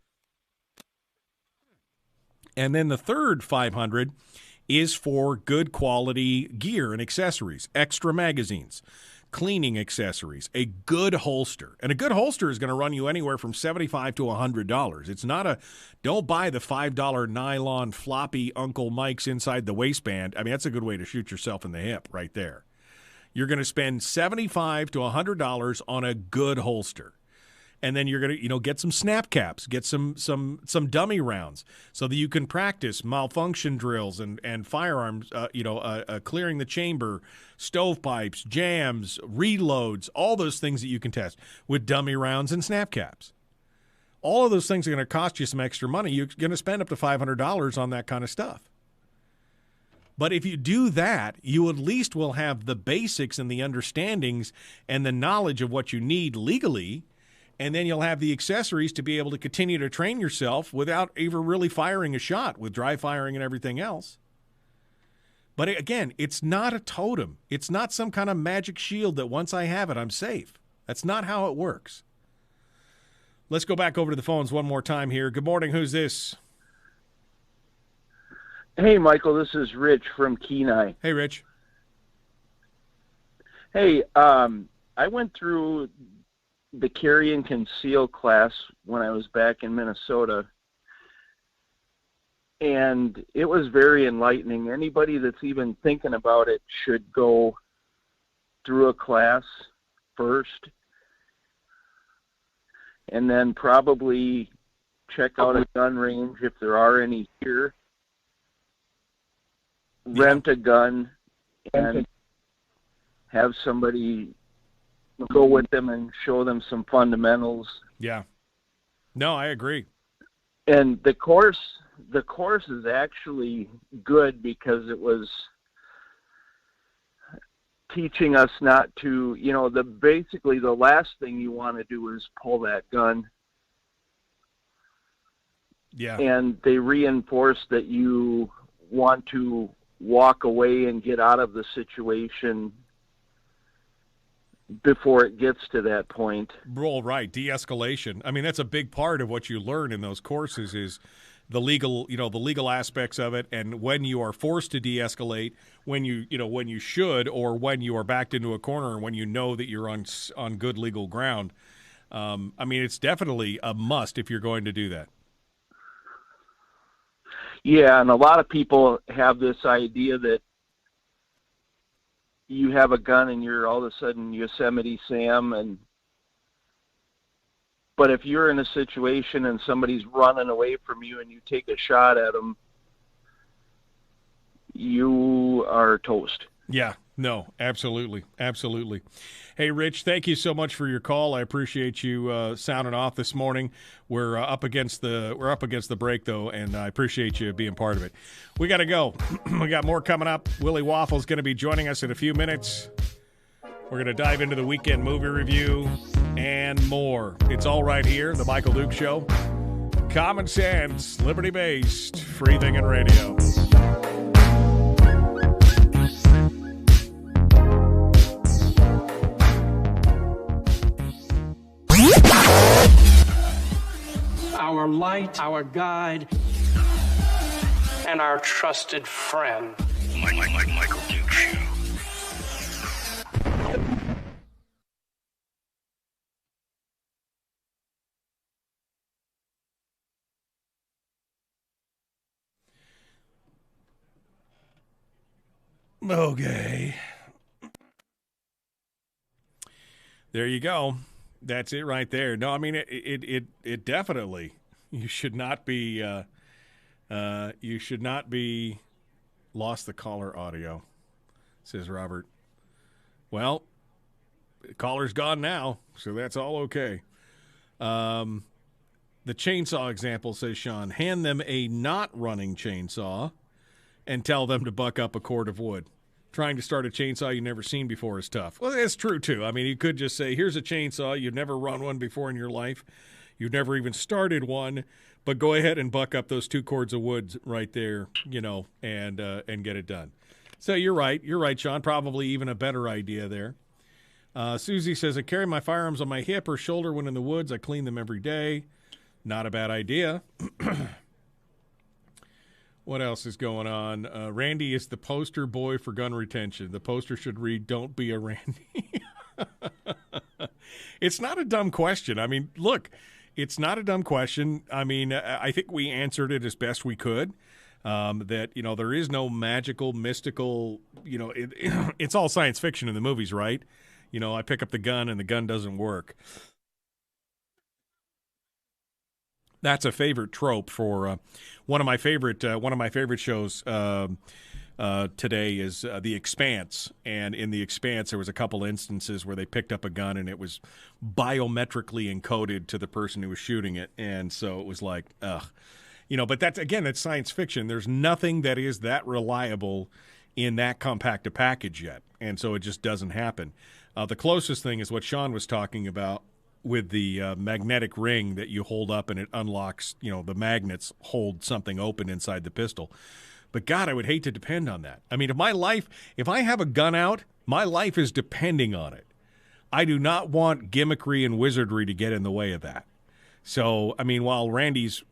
And then the third $500 is for good quality gear and accessories, extra magazines, cleaning accessories, a good holster. And a good holster is going to run you anywhere from $75 to $100. It's not don't buy the $5 nylon floppy Uncle Mike's inside the waistband. I mean, that's a good way to shoot yourself in the hip right there. You're going to spend $75 to $100 on a good holster. And then you're going to, get some snap caps, get some dummy rounds so that you can practice malfunction drills and firearms, clearing the chamber, stovepipes, jams, reloads, all those things that you can test with dummy rounds and snap caps. All of those things are going to cost you some extra money. You're going to spend up to $500 on that kind of stuff. But if you do that, you at least will have the basics and the understandings and the knowledge of what you need legally. And then you'll have the accessories to be able to continue to train yourself without ever really firing a shot with dry firing and everything else. But again, it's not a totem. It's not some kind of magic shield that once I have it, I'm safe. That's not how it works. Let's go back over to the phones one more time here. Good morning. Who's this? Hey, Michael. This is Rich from Kenai. Hey, Rich. Hey, I went through the carry and conceal class when I was back in Minnesota, and it was very enlightening. Anybody that's even thinking about it should go through a class first, and then probably check out a gun range if there are any here. Rent a gun and have somebody go with them and show them some fundamentals. Yeah. No, I agree. And the course is actually good because it was teaching us not to, basically the last thing you want to do is pull that gun. Yeah. And they reinforce that you want to walk away and get out of the situation before it gets to that point. Well, right. De-escalation. I mean, that's a big part of what you learn in those courses is the legal aspects of it, and when you are forced to de-escalate, when you should, or when you are backed into a corner, and when you know that you're on good legal ground. I mean, it's definitely a must if you're going to do that. Yeah, and a lot of people have this idea that you have a gun and you're all of a sudden Yosemite Sam, but if you're in a situation and somebody's running away from you and you take a shot at them, you are toast. Yeah, no, absolutely. Absolutely. Hey, Rich, thank you so much for your call. I appreciate you sounding off this morning. We're up against the break, though, and I appreciate you being part of it. We got to go. We got more coming up. Willie Waffle is going to be joining us in a few minutes. We're going to dive into the weekend movie review and more. It's all right here, The Michael Duke Show. Common sense, liberty-based, free thinking radio. Our light, our guide, and our trusted friend. Michael Duke Show. Okay. There you go. That's it right there. No, I mean it definitely. You should not be lost the caller audio, says Robert. Well, the caller's gone now, so that's all okay. The chainsaw example, says Sean, hand them a not running chainsaw and tell them to buck up a cord of wood. Trying to start a chainsaw you've never seen before is tough. Well, that's true, too. I mean, you could just say, here's a chainsaw. You've never run one before in your life. You've never even started one. But go ahead and buck up those 2 cords of wood right there, and get it done. So you're right. You're right, Sean. Probably even a better idea there. Susie says, I carry my firearms on my hip or shoulder when in the woods. I clean them every day. Not a bad idea. What else is going on? Randy is the poster boy for gun retention. The poster should read, don't be a Randy. It's not a dumb question. I mean, look, it's not a dumb question. I mean, I think we answered it as best we could. That, there is no magical, mystical, it's all science fiction in the movies, right? I pick up the gun and the gun doesn't work. That's a favorite trope for one of my favorite shows today is The Expanse. And in The Expanse, there was a couple instances where they picked up a gun and it was biometrically encoded to the person who was shooting it. And so it was like, ugh. But that's science fiction. There's nothing that is that reliable in that compact a package yet. And so it just doesn't happen. The closest thing is what Sean was talking about magnetic ring that you hold up and it unlocks. The magnets hold something open inside the pistol. But God, I would hate to depend on that. I mean, if I have a gun out, my life is depending on it. I do not want gimmickry and wizardry to get in the way of that. So, I mean, while Randy's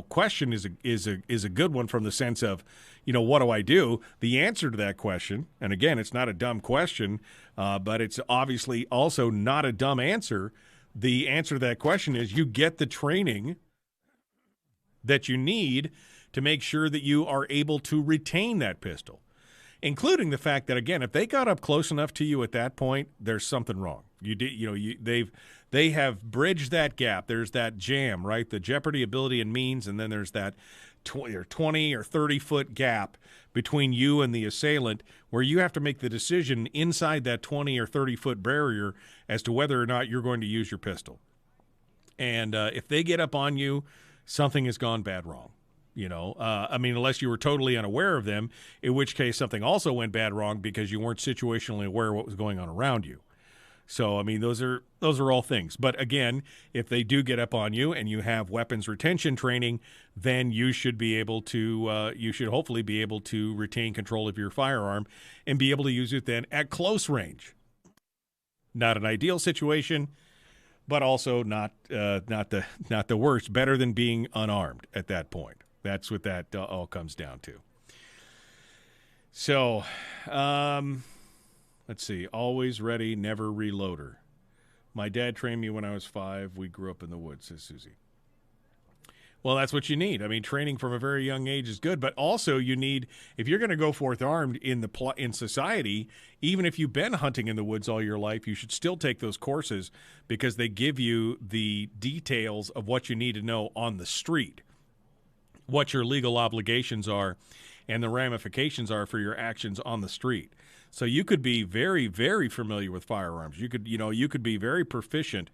question is a good one from the sense of, what do I do? The answer to that question, and again, it's not a dumb question, but it's obviously also not a dumb answer. The answer to that question is you get the training that you need to make sure that you are able to retain that pistol, including the fact that, again, if they got up close enough to you at that point, there's something wrong. They have bridged that gap. There's that jam, right? The jeopardy, ability, and means, and then there's that 20 or 30-foot gap between you and the assailant where you have to make the decision inside that 20 or 30-foot barrier as to whether or not you're going to use your pistol. And if they get up on you, something has gone bad wrong. Unless you were totally unaware of them, in which case something also went bad wrong because you weren't situationally aware of what was going on around you. So, I mean, those are all things. But again, if they do get up on you and you have weapons retention training, then you should be able to, hopefully be able to retain control of your firearm and be able to use it then at close range. Not an ideal situation, but also not the worst. Better than being unarmed at that point. That's what that all comes down to. So, let's see. Always ready, never reloader. My dad trained me when I was 5. We grew up in the woods, says Susie. Well, that's what you need. I mean, training from a very young age is good, but also you need, if you're going to go forth armed in society, even if you've been hunting in the woods all your life, you should still take those courses because they give you the details of what you need to know on the street, what your legal obligations are, and the ramifications are for your actions on the street. So you could be very, very familiar with firearms. You could be very proficient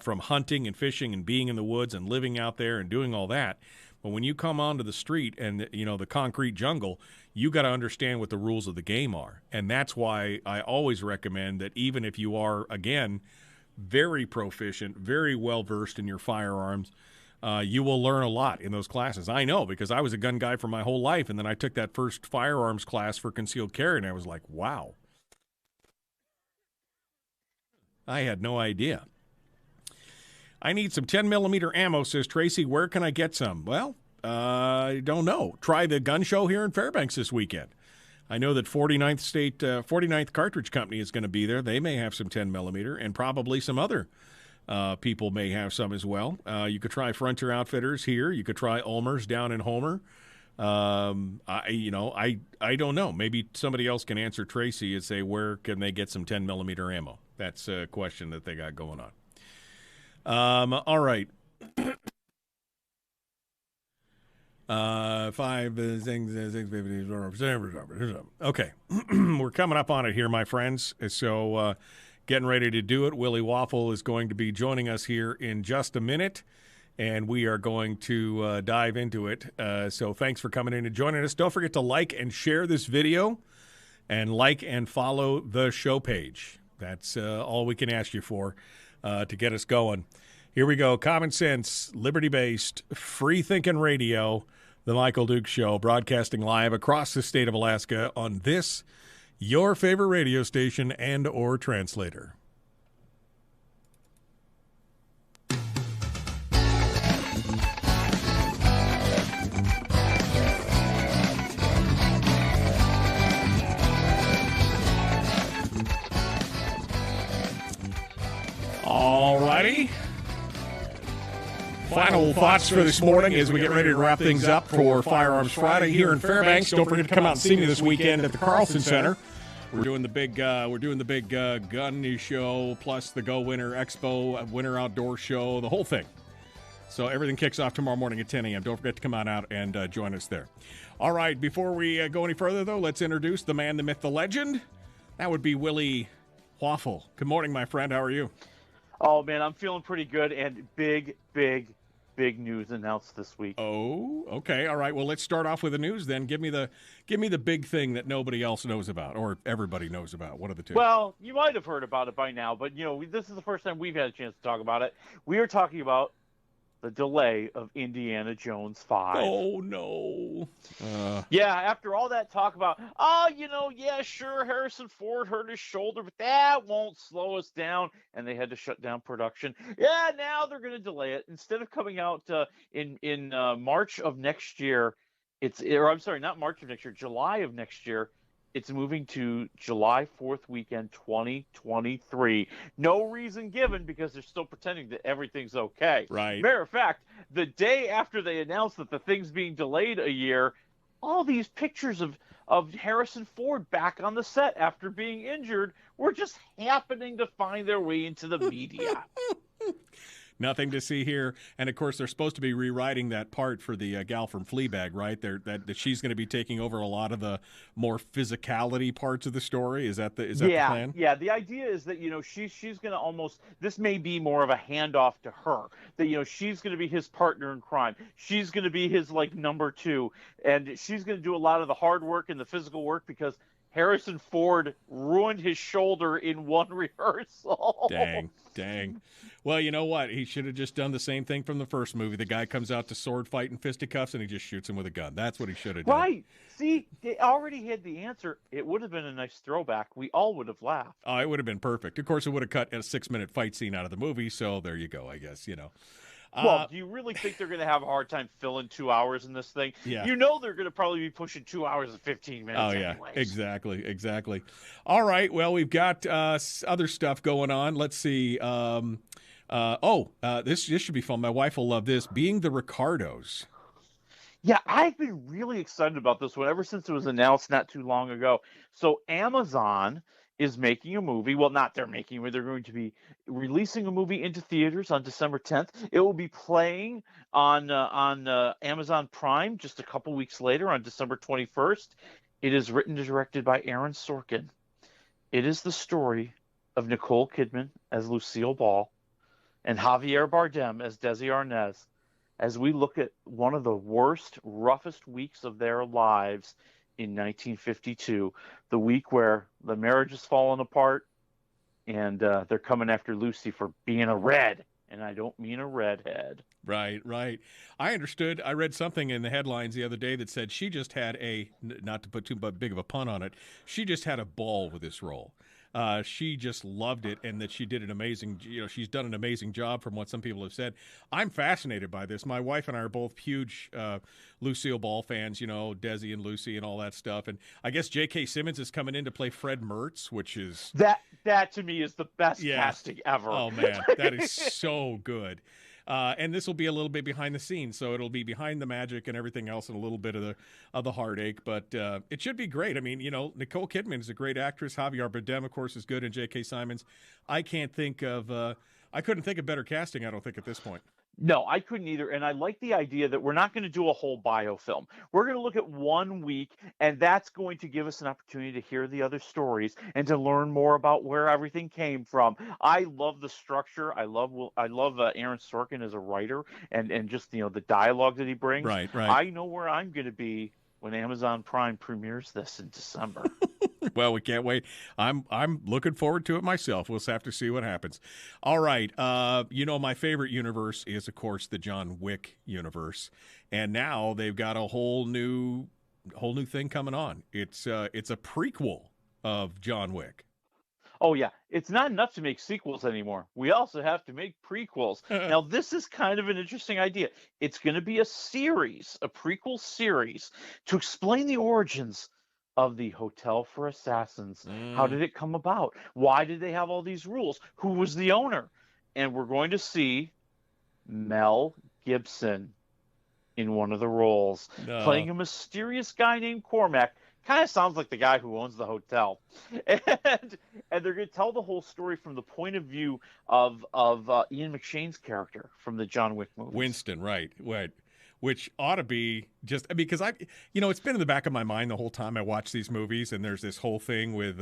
from hunting and fishing and being in the woods and living out there and doing all that. But when you come onto the street and, the concrete jungle, you got to understand what the rules of the game are. And that's why I always recommend that even if you are, again, very proficient, very well-versed in your firearms, you will learn a lot in those classes. I know because I was a gun guy for my whole life, and then I took that first firearms class for concealed carry, and I was like, wow. I had no idea. I need some 10-millimeter ammo, says Tracy. Where can I get some? Well, I don't know. Try the gun show here in Fairbanks this weekend. I know that 49th Cartridge Company is going to be there. They may have some 10-millimeter, and probably some other people may have some as well. You could try Frontier Outfitters here. You could try Ulmer's down in Homer. I don't know. Maybe somebody else can answer Tracy and say, where can they get some 10-millimeter ammo? That's a question that they got going on. All right. 5 things. Okay. We're coming up on it here, my friends. So, getting ready to do it. Willie Waffle is going to be joining us here in just a minute, and we are going to dive into it. So thanks for coming in and joining us. Don't forget to like and share this video, and like and follow the show page. That's all we can ask you for to get us going. Here we go. Common sense, liberty-based, free-thinking radio, The Michael Dukes Show, broadcasting live across the state of Alaska on this, your favorite radio station and or translator. All righty. Final thoughts for this morning as we get ready to wrap things up for Firearms Friday here in Fairbanks. Don't forget to come out and see me this weekend at the Carlson Center. We're doing the big gun show plus the Go Winter Expo, Winter Outdoor Show, the whole thing. So everything kicks off tomorrow morning at 10 a.m. Don't forget to come on out and join us there. All right, before we go any further, though, let's introduce the man, the myth, the legend. That would be Willie Waffle. Good morning, my friend. How are you? Oh, man, I'm feeling pretty good, and big big news announced this week. Oh, okay, all right. Well, let's start off with the news then. Give me the big thing that nobody else knows about, or everybody knows about. What are the two? Well, you might have heard about it by now, but this is the first time we've had a chance to talk about it. We are talking about the delay of Indiana Jones 5. Oh, no. Yeah, after all that talk about, yeah, sure, Harrison Ford hurt his shoulder, but that won't slow us down, and they had to shut down production. Yeah, now they're going to delay it. Instead of coming out in March of next year, not March of next year, July of next year, it's moving to July 4th weekend, 2023. No reason given because they're still pretending that everything's okay. Right. Matter of fact, the day after they announced that the thing's being delayed a year, all these pictures of Harrison Ford back on the set after being injured were just happening to find their way into the media. Nothing to see here. And, of course, they're supposed to be rewriting that part for the gal from Fleabag, right? That she's going to be taking over a lot of the more physicality parts of the story. Is that the plan? Yeah, the idea is that, she's going to almost – this may be more of a handoff to her. That, she's going to be his partner in crime. She's going to be his, number two. And she's going to do a lot of the hard work and the physical work because – Harrison Ford ruined his shoulder in one rehearsal. Dang. Well, you know what? He should have just done the same thing from the first movie. The guy comes out to sword fight and fisticuffs, and he just shoots him with a gun. That's what he should have done. Right. See, they already had the answer. It would have been a nice throwback. We all would have laughed. Oh, it would have been perfect. Of course, it would have cut a 6-minute fight scene out of the movie, so there you go, I guess, Well, do you really think they're going to have a hard time filling 2 hours in this thing? Yeah. They're going to probably be pushing 2 hours and 15 minutes. Oh, yeah, anyways. exactly. All right, well, we've got other stuff going on. Let's see. This should be fun. My wife will love this. Being the Ricardos. Yeah, I've been really excited about this one ever since it was announced not too long ago. So Amazon is making a movie. Well, not they're making it. They're going to be releasing a movie into theaters on December 10th. It will be playing on Amazon Prime just a couple weeks later on December 21st. It is written and directed by Aaron Sorkin. It is the story of Nicole Kidman as Lucille Ball and Javier Bardem as Desi Arnaz as we look at one of the worst, roughest weeks of their lives in 1952, the week where the marriage is falling apart and they're coming after Lucy for being a red. And I don't mean a redhead. Right. I understood. I read something in the headlines the other day that said she just had not to put too big of a pun on it, she just had a ball with this role. She just loved it, and that she did an amazing, she's done an amazing job from what some people have said. I'm fascinated by this. My wife and I are both huge Lucille Ball fans, Desi and Lucy and all that stuff. And I guess J.K. Simmons is coming in to play Fred Mertz, which is... That to me is the best casting ever. Oh, man, that is so good. And this will be a little bit behind the scenes, so it'll be behind the magic and everything else, and a little bit of the heartache. But it should be great. I mean, Nicole Kidman is a great actress. Javier Bardem, of course, is good, and J.K. Simmons. I couldn't think of better casting. I don't think at this point. No, I couldn't either. And I like the idea that we're not going to do a whole biofilm. We're going to look at 1 week, and that's going to give us an opportunity to hear the other stories and to learn more about where everything came from. I love the structure. I love Aaron Sorkin as a writer and just, the dialogue that he brings. Right. I know where I'm going to be when Amazon Prime premieres this in December. Well, we can't wait. I'm looking forward to it myself. We'll have to see what happens. All right. My favorite universe is, of course, the John Wick universe. And now they've got a whole new thing coming on. It's a prequel of John Wick. Oh, yeah. It's not enough to make sequels anymore. We also have to make prequels. Now, this is kind of an interesting idea. It's going to be a prequel series to explain the origins of the Hotel for Assassins. How did it come about? Why did they have all these rules? Who was the owner? And we're going to see Mel Gibson in one of the roles, playing a mysterious guy named Cormac. Kind of sounds like the guy who owns the hotel. And they're going to tell the whole story from the point of view of Ian McShane's character from the John Wick movies. Winston, right. which ought to be just because it's been in the back of my mind the whole time I watch these movies, and there's this whole thing with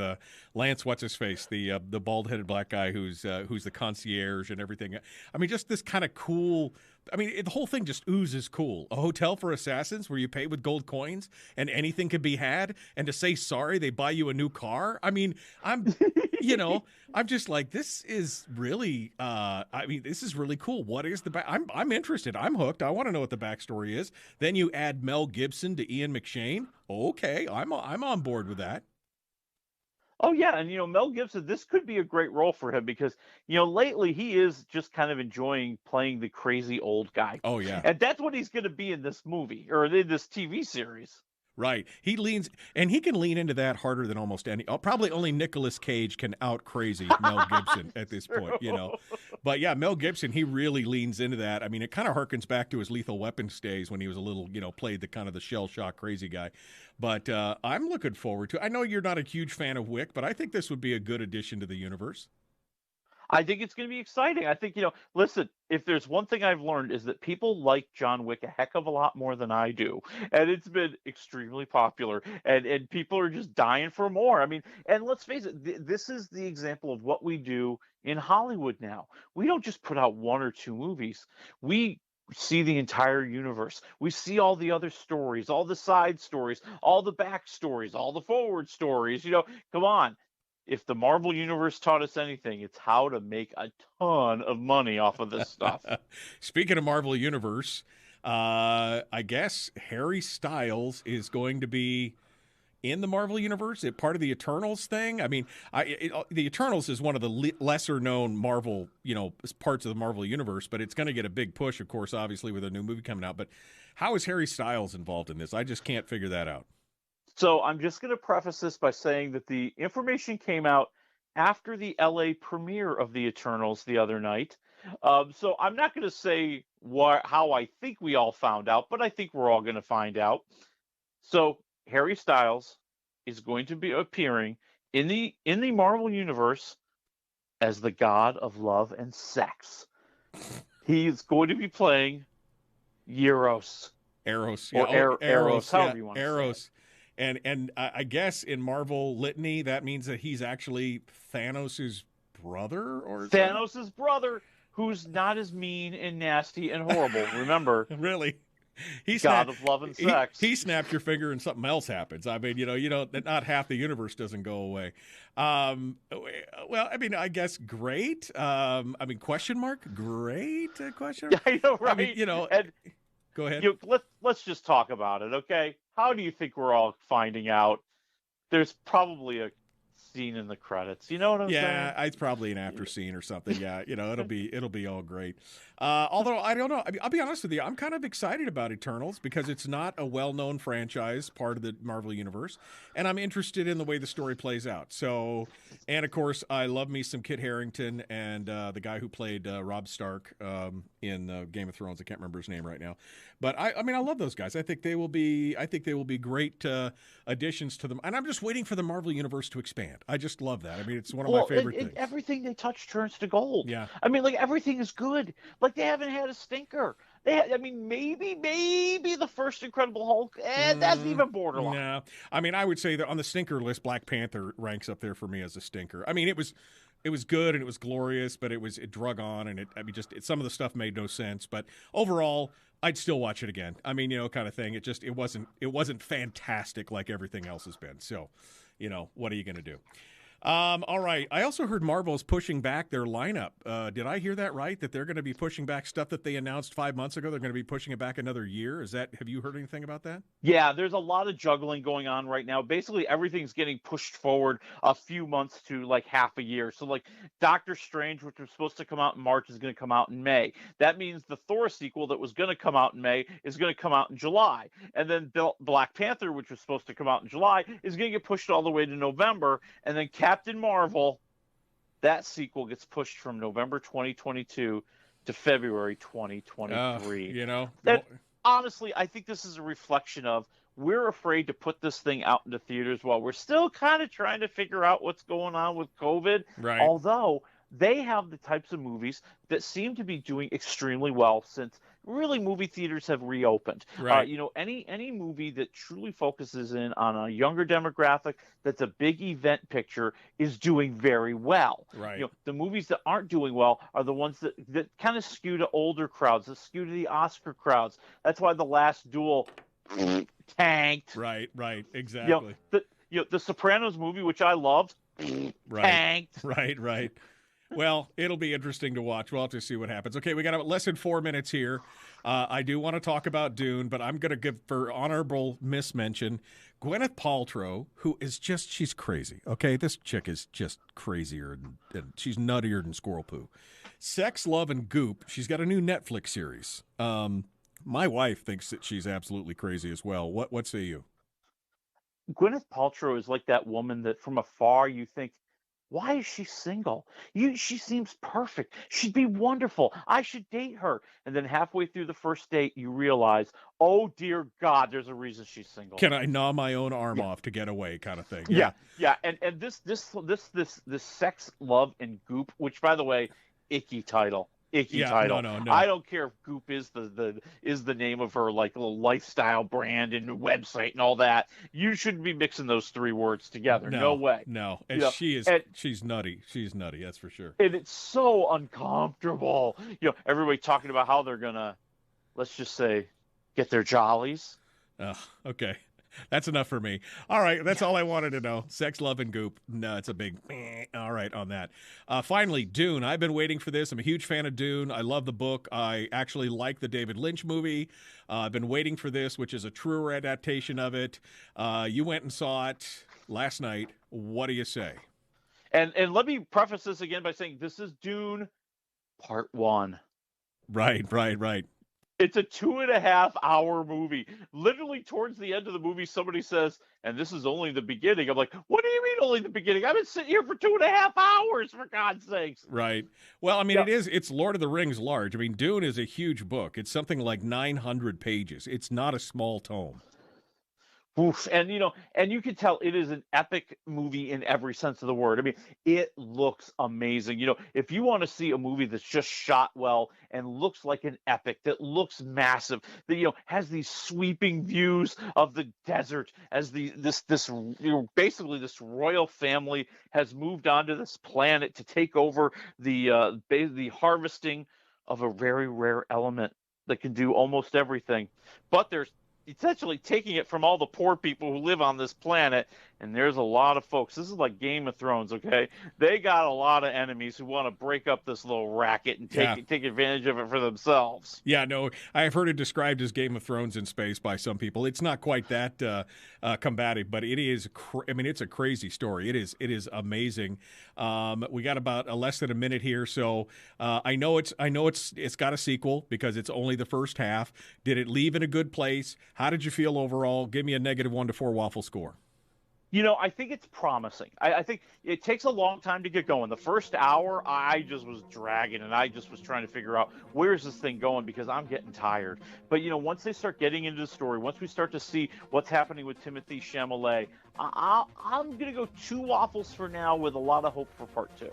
Lance, what's his face, the bald-headed black guy who's the concierge and everything. I mean, just this kind of cool. I mean, the whole thing just oozes cool. A hotel for assassins where you pay with gold coins and anything can be had, and to say sorry, they buy you a new car. I mean, I'm just like, this is really, this is really cool. What is I'm interested. I'm hooked. I want to know what the backstory is. Then you add Mel Gibson to Ian McShane. Okay, I'm on board with that. Oh, yeah, and, Mel Gibson, this could be a great role for him because, lately he is just kind of enjoying playing the crazy old guy. Oh, yeah. And that's what he's going to be in this movie, or in this TV series. Right. He can lean into that harder than almost any. Probably only Nicolas Cage can out crazy Mel Gibson at this point, But yeah, Mel Gibson, he really leans into that. I mean, it kind of harkens back to his Lethal Weapons days when he was a little, played the kind of the shell shock crazy guy. But I'm looking forward to it. I know you're not a huge fan of Wick, but I think this would be a good addition to the universe. I think it's going to be exciting. I think, listen, if there's one thing I've learned is that people like John Wick a heck of a lot more than I do. And it's been extremely popular. And people are just dying for more. I mean, and let's face it, this is the example of what we do in Hollywood now. We don't just put out one or two movies. We see the entire universe. We see all the other stories, all the side stories, all the back stories, all the forward stories. Come on. If the Marvel Universe taught us anything, it's how to make a ton of money off of this stuff. Speaking of Marvel Universe, I guess Harry Styles is going to be in the Marvel Universe. Is it part of the Eternals thing? I mean, the Eternals is one of the lesser-known Marvel, parts of the Marvel Universe, but it's going to get a big push, of course, obviously, with a new movie coming out. But how is Harry Styles involved in this? I just can't figure that out. So I'm just going to preface this by saying that the information came out after the LA premiere of the Eternals the other night. So I'm not going to say how I think we all found out, but I think we're all going to find out. So Harry Styles is going to be appearing in the Marvel Universe as the god of love and sex. He's going to be playing Eros. Eros. Or Eros, however you want to say it. And I guess in Marvel litany, that means that he's actually Thanos' brother, or Thanos' brother, who's not as mean and nasty and horrible. Remember, really, he's God of love and sex. He snapped your finger and something else happens. I mean, not half the universe doesn't go away. Well, I mean, I guess great. Question mark? Great question mark? Yeah, I know, right? I mean, and go ahead. Let's just talk about it, okay? How do you think we're all finding out? There's probably a scene in the credits. You know what I'm saying? Yeah, it's probably an after scene or something. Yeah, it'll be all great. Although I don't know. I mean, I'll be honest with you. I'm kind of excited about Eternals because it's not a well-known franchise, part of the Marvel Universe, and I'm interested in the way the story plays out. So, and of course, I love me some Kit Harington and the guy who played Robb Stark in Game of Thrones. I can't remember his name right now, but I mean, I love those guys. I think they will be great additions to them, and I'm just waiting for the Marvel Universe to expand. I just love that. I mean, it's one of my favorite things. Everything they touch turns to gold. Yeah. I mean, like, everything is good. Like, they haven't had a stinker. Maybe the first Incredible Hulk, that's even borderline. No. I mean, I would say that on the stinker list, Black Panther ranks up there for me as a stinker. I mean, it was good and it was glorious, but it drug on, and some of the stuff made no sense. But overall, I'd still watch it again. I mean, kind of thing. It wasn't fantastic like everything else has been. So, what are you going to do? All right. I also heard Marvel's pushing back their lineup. Did I hear that right? That they're going to be pushing back stuff that they announced 5 months ago? They're going to be pushing it back another year. Have you heard anything about that? Yeah, there's a lot of juggling going on right now. Basically, everything's getting pushed forward a few months to like half a year. So like Doctor Strange, which was supposed to come out in March, is going to come out in May. That means the Thor sequel that was going to come out in May is going to come out in July. And then Black Panther, which was supposed to come out in July, is going to get pushed all the way to November. And then Captain Marvel, that sequel gets pushed from November 2022 to February 2023. Honestly, I think this is a reflection of we're afraid to put this thing out into theaters while we're still kind of trying to figure out what's going on with COVID. Right. Although they have the types of movies that seem to be doing extremely well since really movie theaters have reopened. Right. Any movie that truly focuses in on a younger demographic, that's a big event picture, is doing very well. Right. The movies that aren't doing well are the ones that kind of skew to older crowds, that skew to the Oscar crowds. That's why The Last Duel tanked. Right, exactly. The Sopranos movie, which I loved, tanked. Right. Well, it'll be interesting to watch. We'll have to see what happens. Okay, we got less than 4 minutes here. I do want to talk about Dune, but I'm going to give, for honorable mismention, Gwyneth Paltrow, who is she's crazy. Okay, this chick is just crazier, and she's nuttier than squirrel poo. Sex, Love, and Goop. She's got a new Netflix series. My wife thinks that she's absolutely crazy as well. What say you? Gwyneth Paltrow is like that woman that from afar you think, why is she single? She seems perfect. She'd be wonderful. I should date her. And then halfway through the first date, you realize, oh dear God, there's a reason she's single. Can I gnaw my own arm off to get away, kind of thing? Yeah. And this Sex, Love, and Goop, which by the way, icky title. Title. No. I don't care if Goop is the name of her like little lifestyle brand and website and all that. You shouldn't be mixing those three words together. No way. No. And she's nutty. She's nutty, that's for sure. And it's so uncomfortable. Everybody talking about how they're gonna, let's just say, get their jollies. Okay. That's enough for me. All right, that's all I wanted to know. Sex, Love, and Goop. No, it's a big all right on that. Finally, Dune. I've been waiting for this. I'm a huge fan of Dune. I love the book. I actually like the David Lynch movie. I've been waiting for this, which is a truer adaptation of it. You went and saw it last night. What do you say? And let me preface this again by saying this is Dune Part 1. Right. It's a 2.5-hour movie. Literally towards the end of the movie, somebody says, and this is only the beginning. I'm like, what do you mean only the beginning? I've been sitting here for 2.5 hours, for God's sakes. Right. Well, I mean, it's Lord of the Rings large. I mean, Dune is a huge book. It's something like 900 pages. It's not a small tome. Oof. And you can tell it is an epic movie in every sense of the word. I mean, it looks amazing. If you want to see a movie that's just shot well and looks like an epic, that looks massive, that has these sweeping views of the desert as basically this royal family has moved onto this planet to take over the harvesting of a very rare element that can do almost everything. But there's essentially taking it from all the poor people who live on this planet, and there's a lot of folks. This is like Game of Thrones, okay? They got a lot of enemies who want to break up this little racket and take advantage of it for themselves. Yeah, no, I've heard it described as Game of Thrones in space by some people. It's not quite that combative, but it is. It's a crazy story. It is amazing. We got about less than a minute here, so I know it's got a sequel because it's only the first half. Did it leave in a good place? How did you feel overall? Give me a -1 to 4 waffle score. I think it's promising. I think it takes a long time to get going. The first hour, I just was dragging, and I just was trying to figure out where's this thing going because I'm getting tired. But, once they start getting into the story, once we start to see what's happening with Timothée Chalamet, I'm going to go 2 waffles for now with a lot of hope for part 2.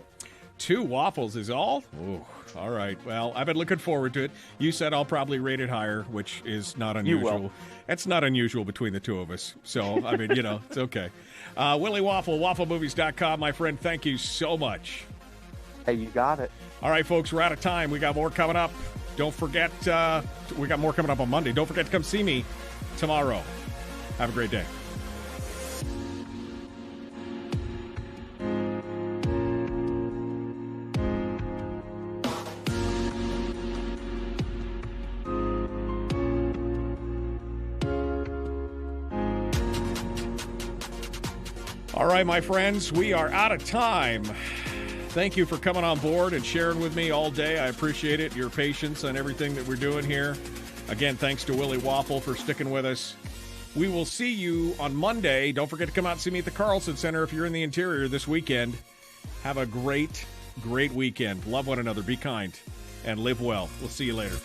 2 waffles is all? Ooh, all right. Well, I've been looking forward to it. You said I'll probably rate it higher, which is not unusual. You will. That's not unusual between the two of us. So, I mean, it's okay. Willie Waffle, wafflemovies.com. My friend, thank you so much. Hey, you got it. All right, folks, we're out of time. We got more coming up. Don't forget, we got more coming up on Monday. Don't forget to come see me tomorrow. Have a great day. All right, my friends, we are out of time. Thank you for coming on board and sharing with me all day. I appreciate it, your patience on everything that we're doing here. Again, thanks to Willie Waffle for sticking with us. We will see you on Monday. Don't forget to come out and see me at the Carlson Center if you're in the interior this weekend. Have a great, great weekend. Love one another, be kind, and live well. We'll see you later.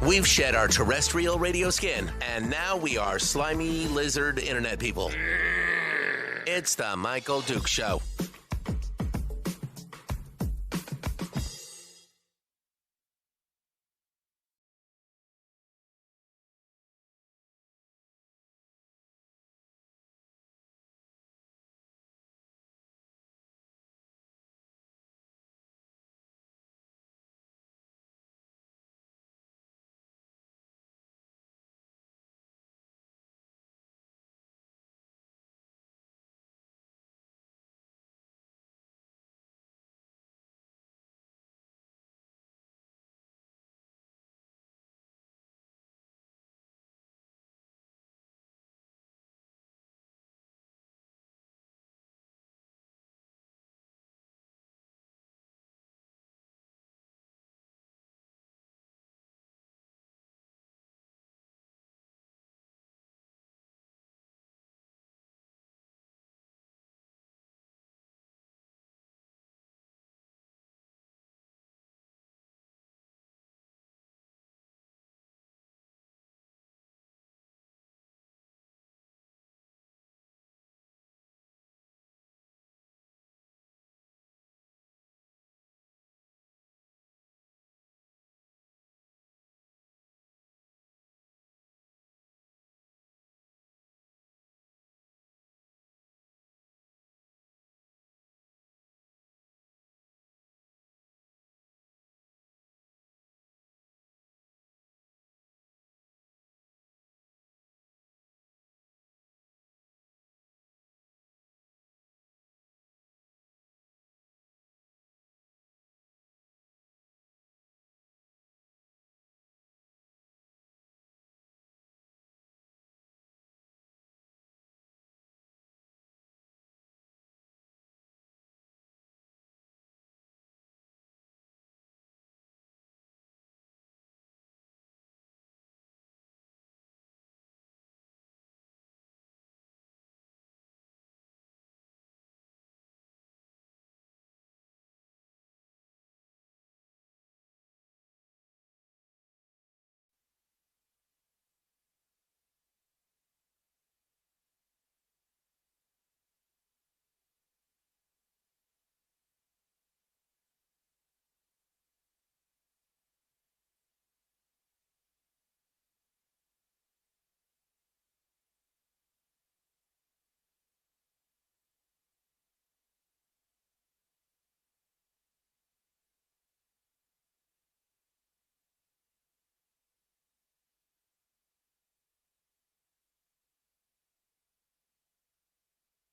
We've shed our terrestrial radio skin, and now we are slimy lizard internet people. It's the Michael Duke Show.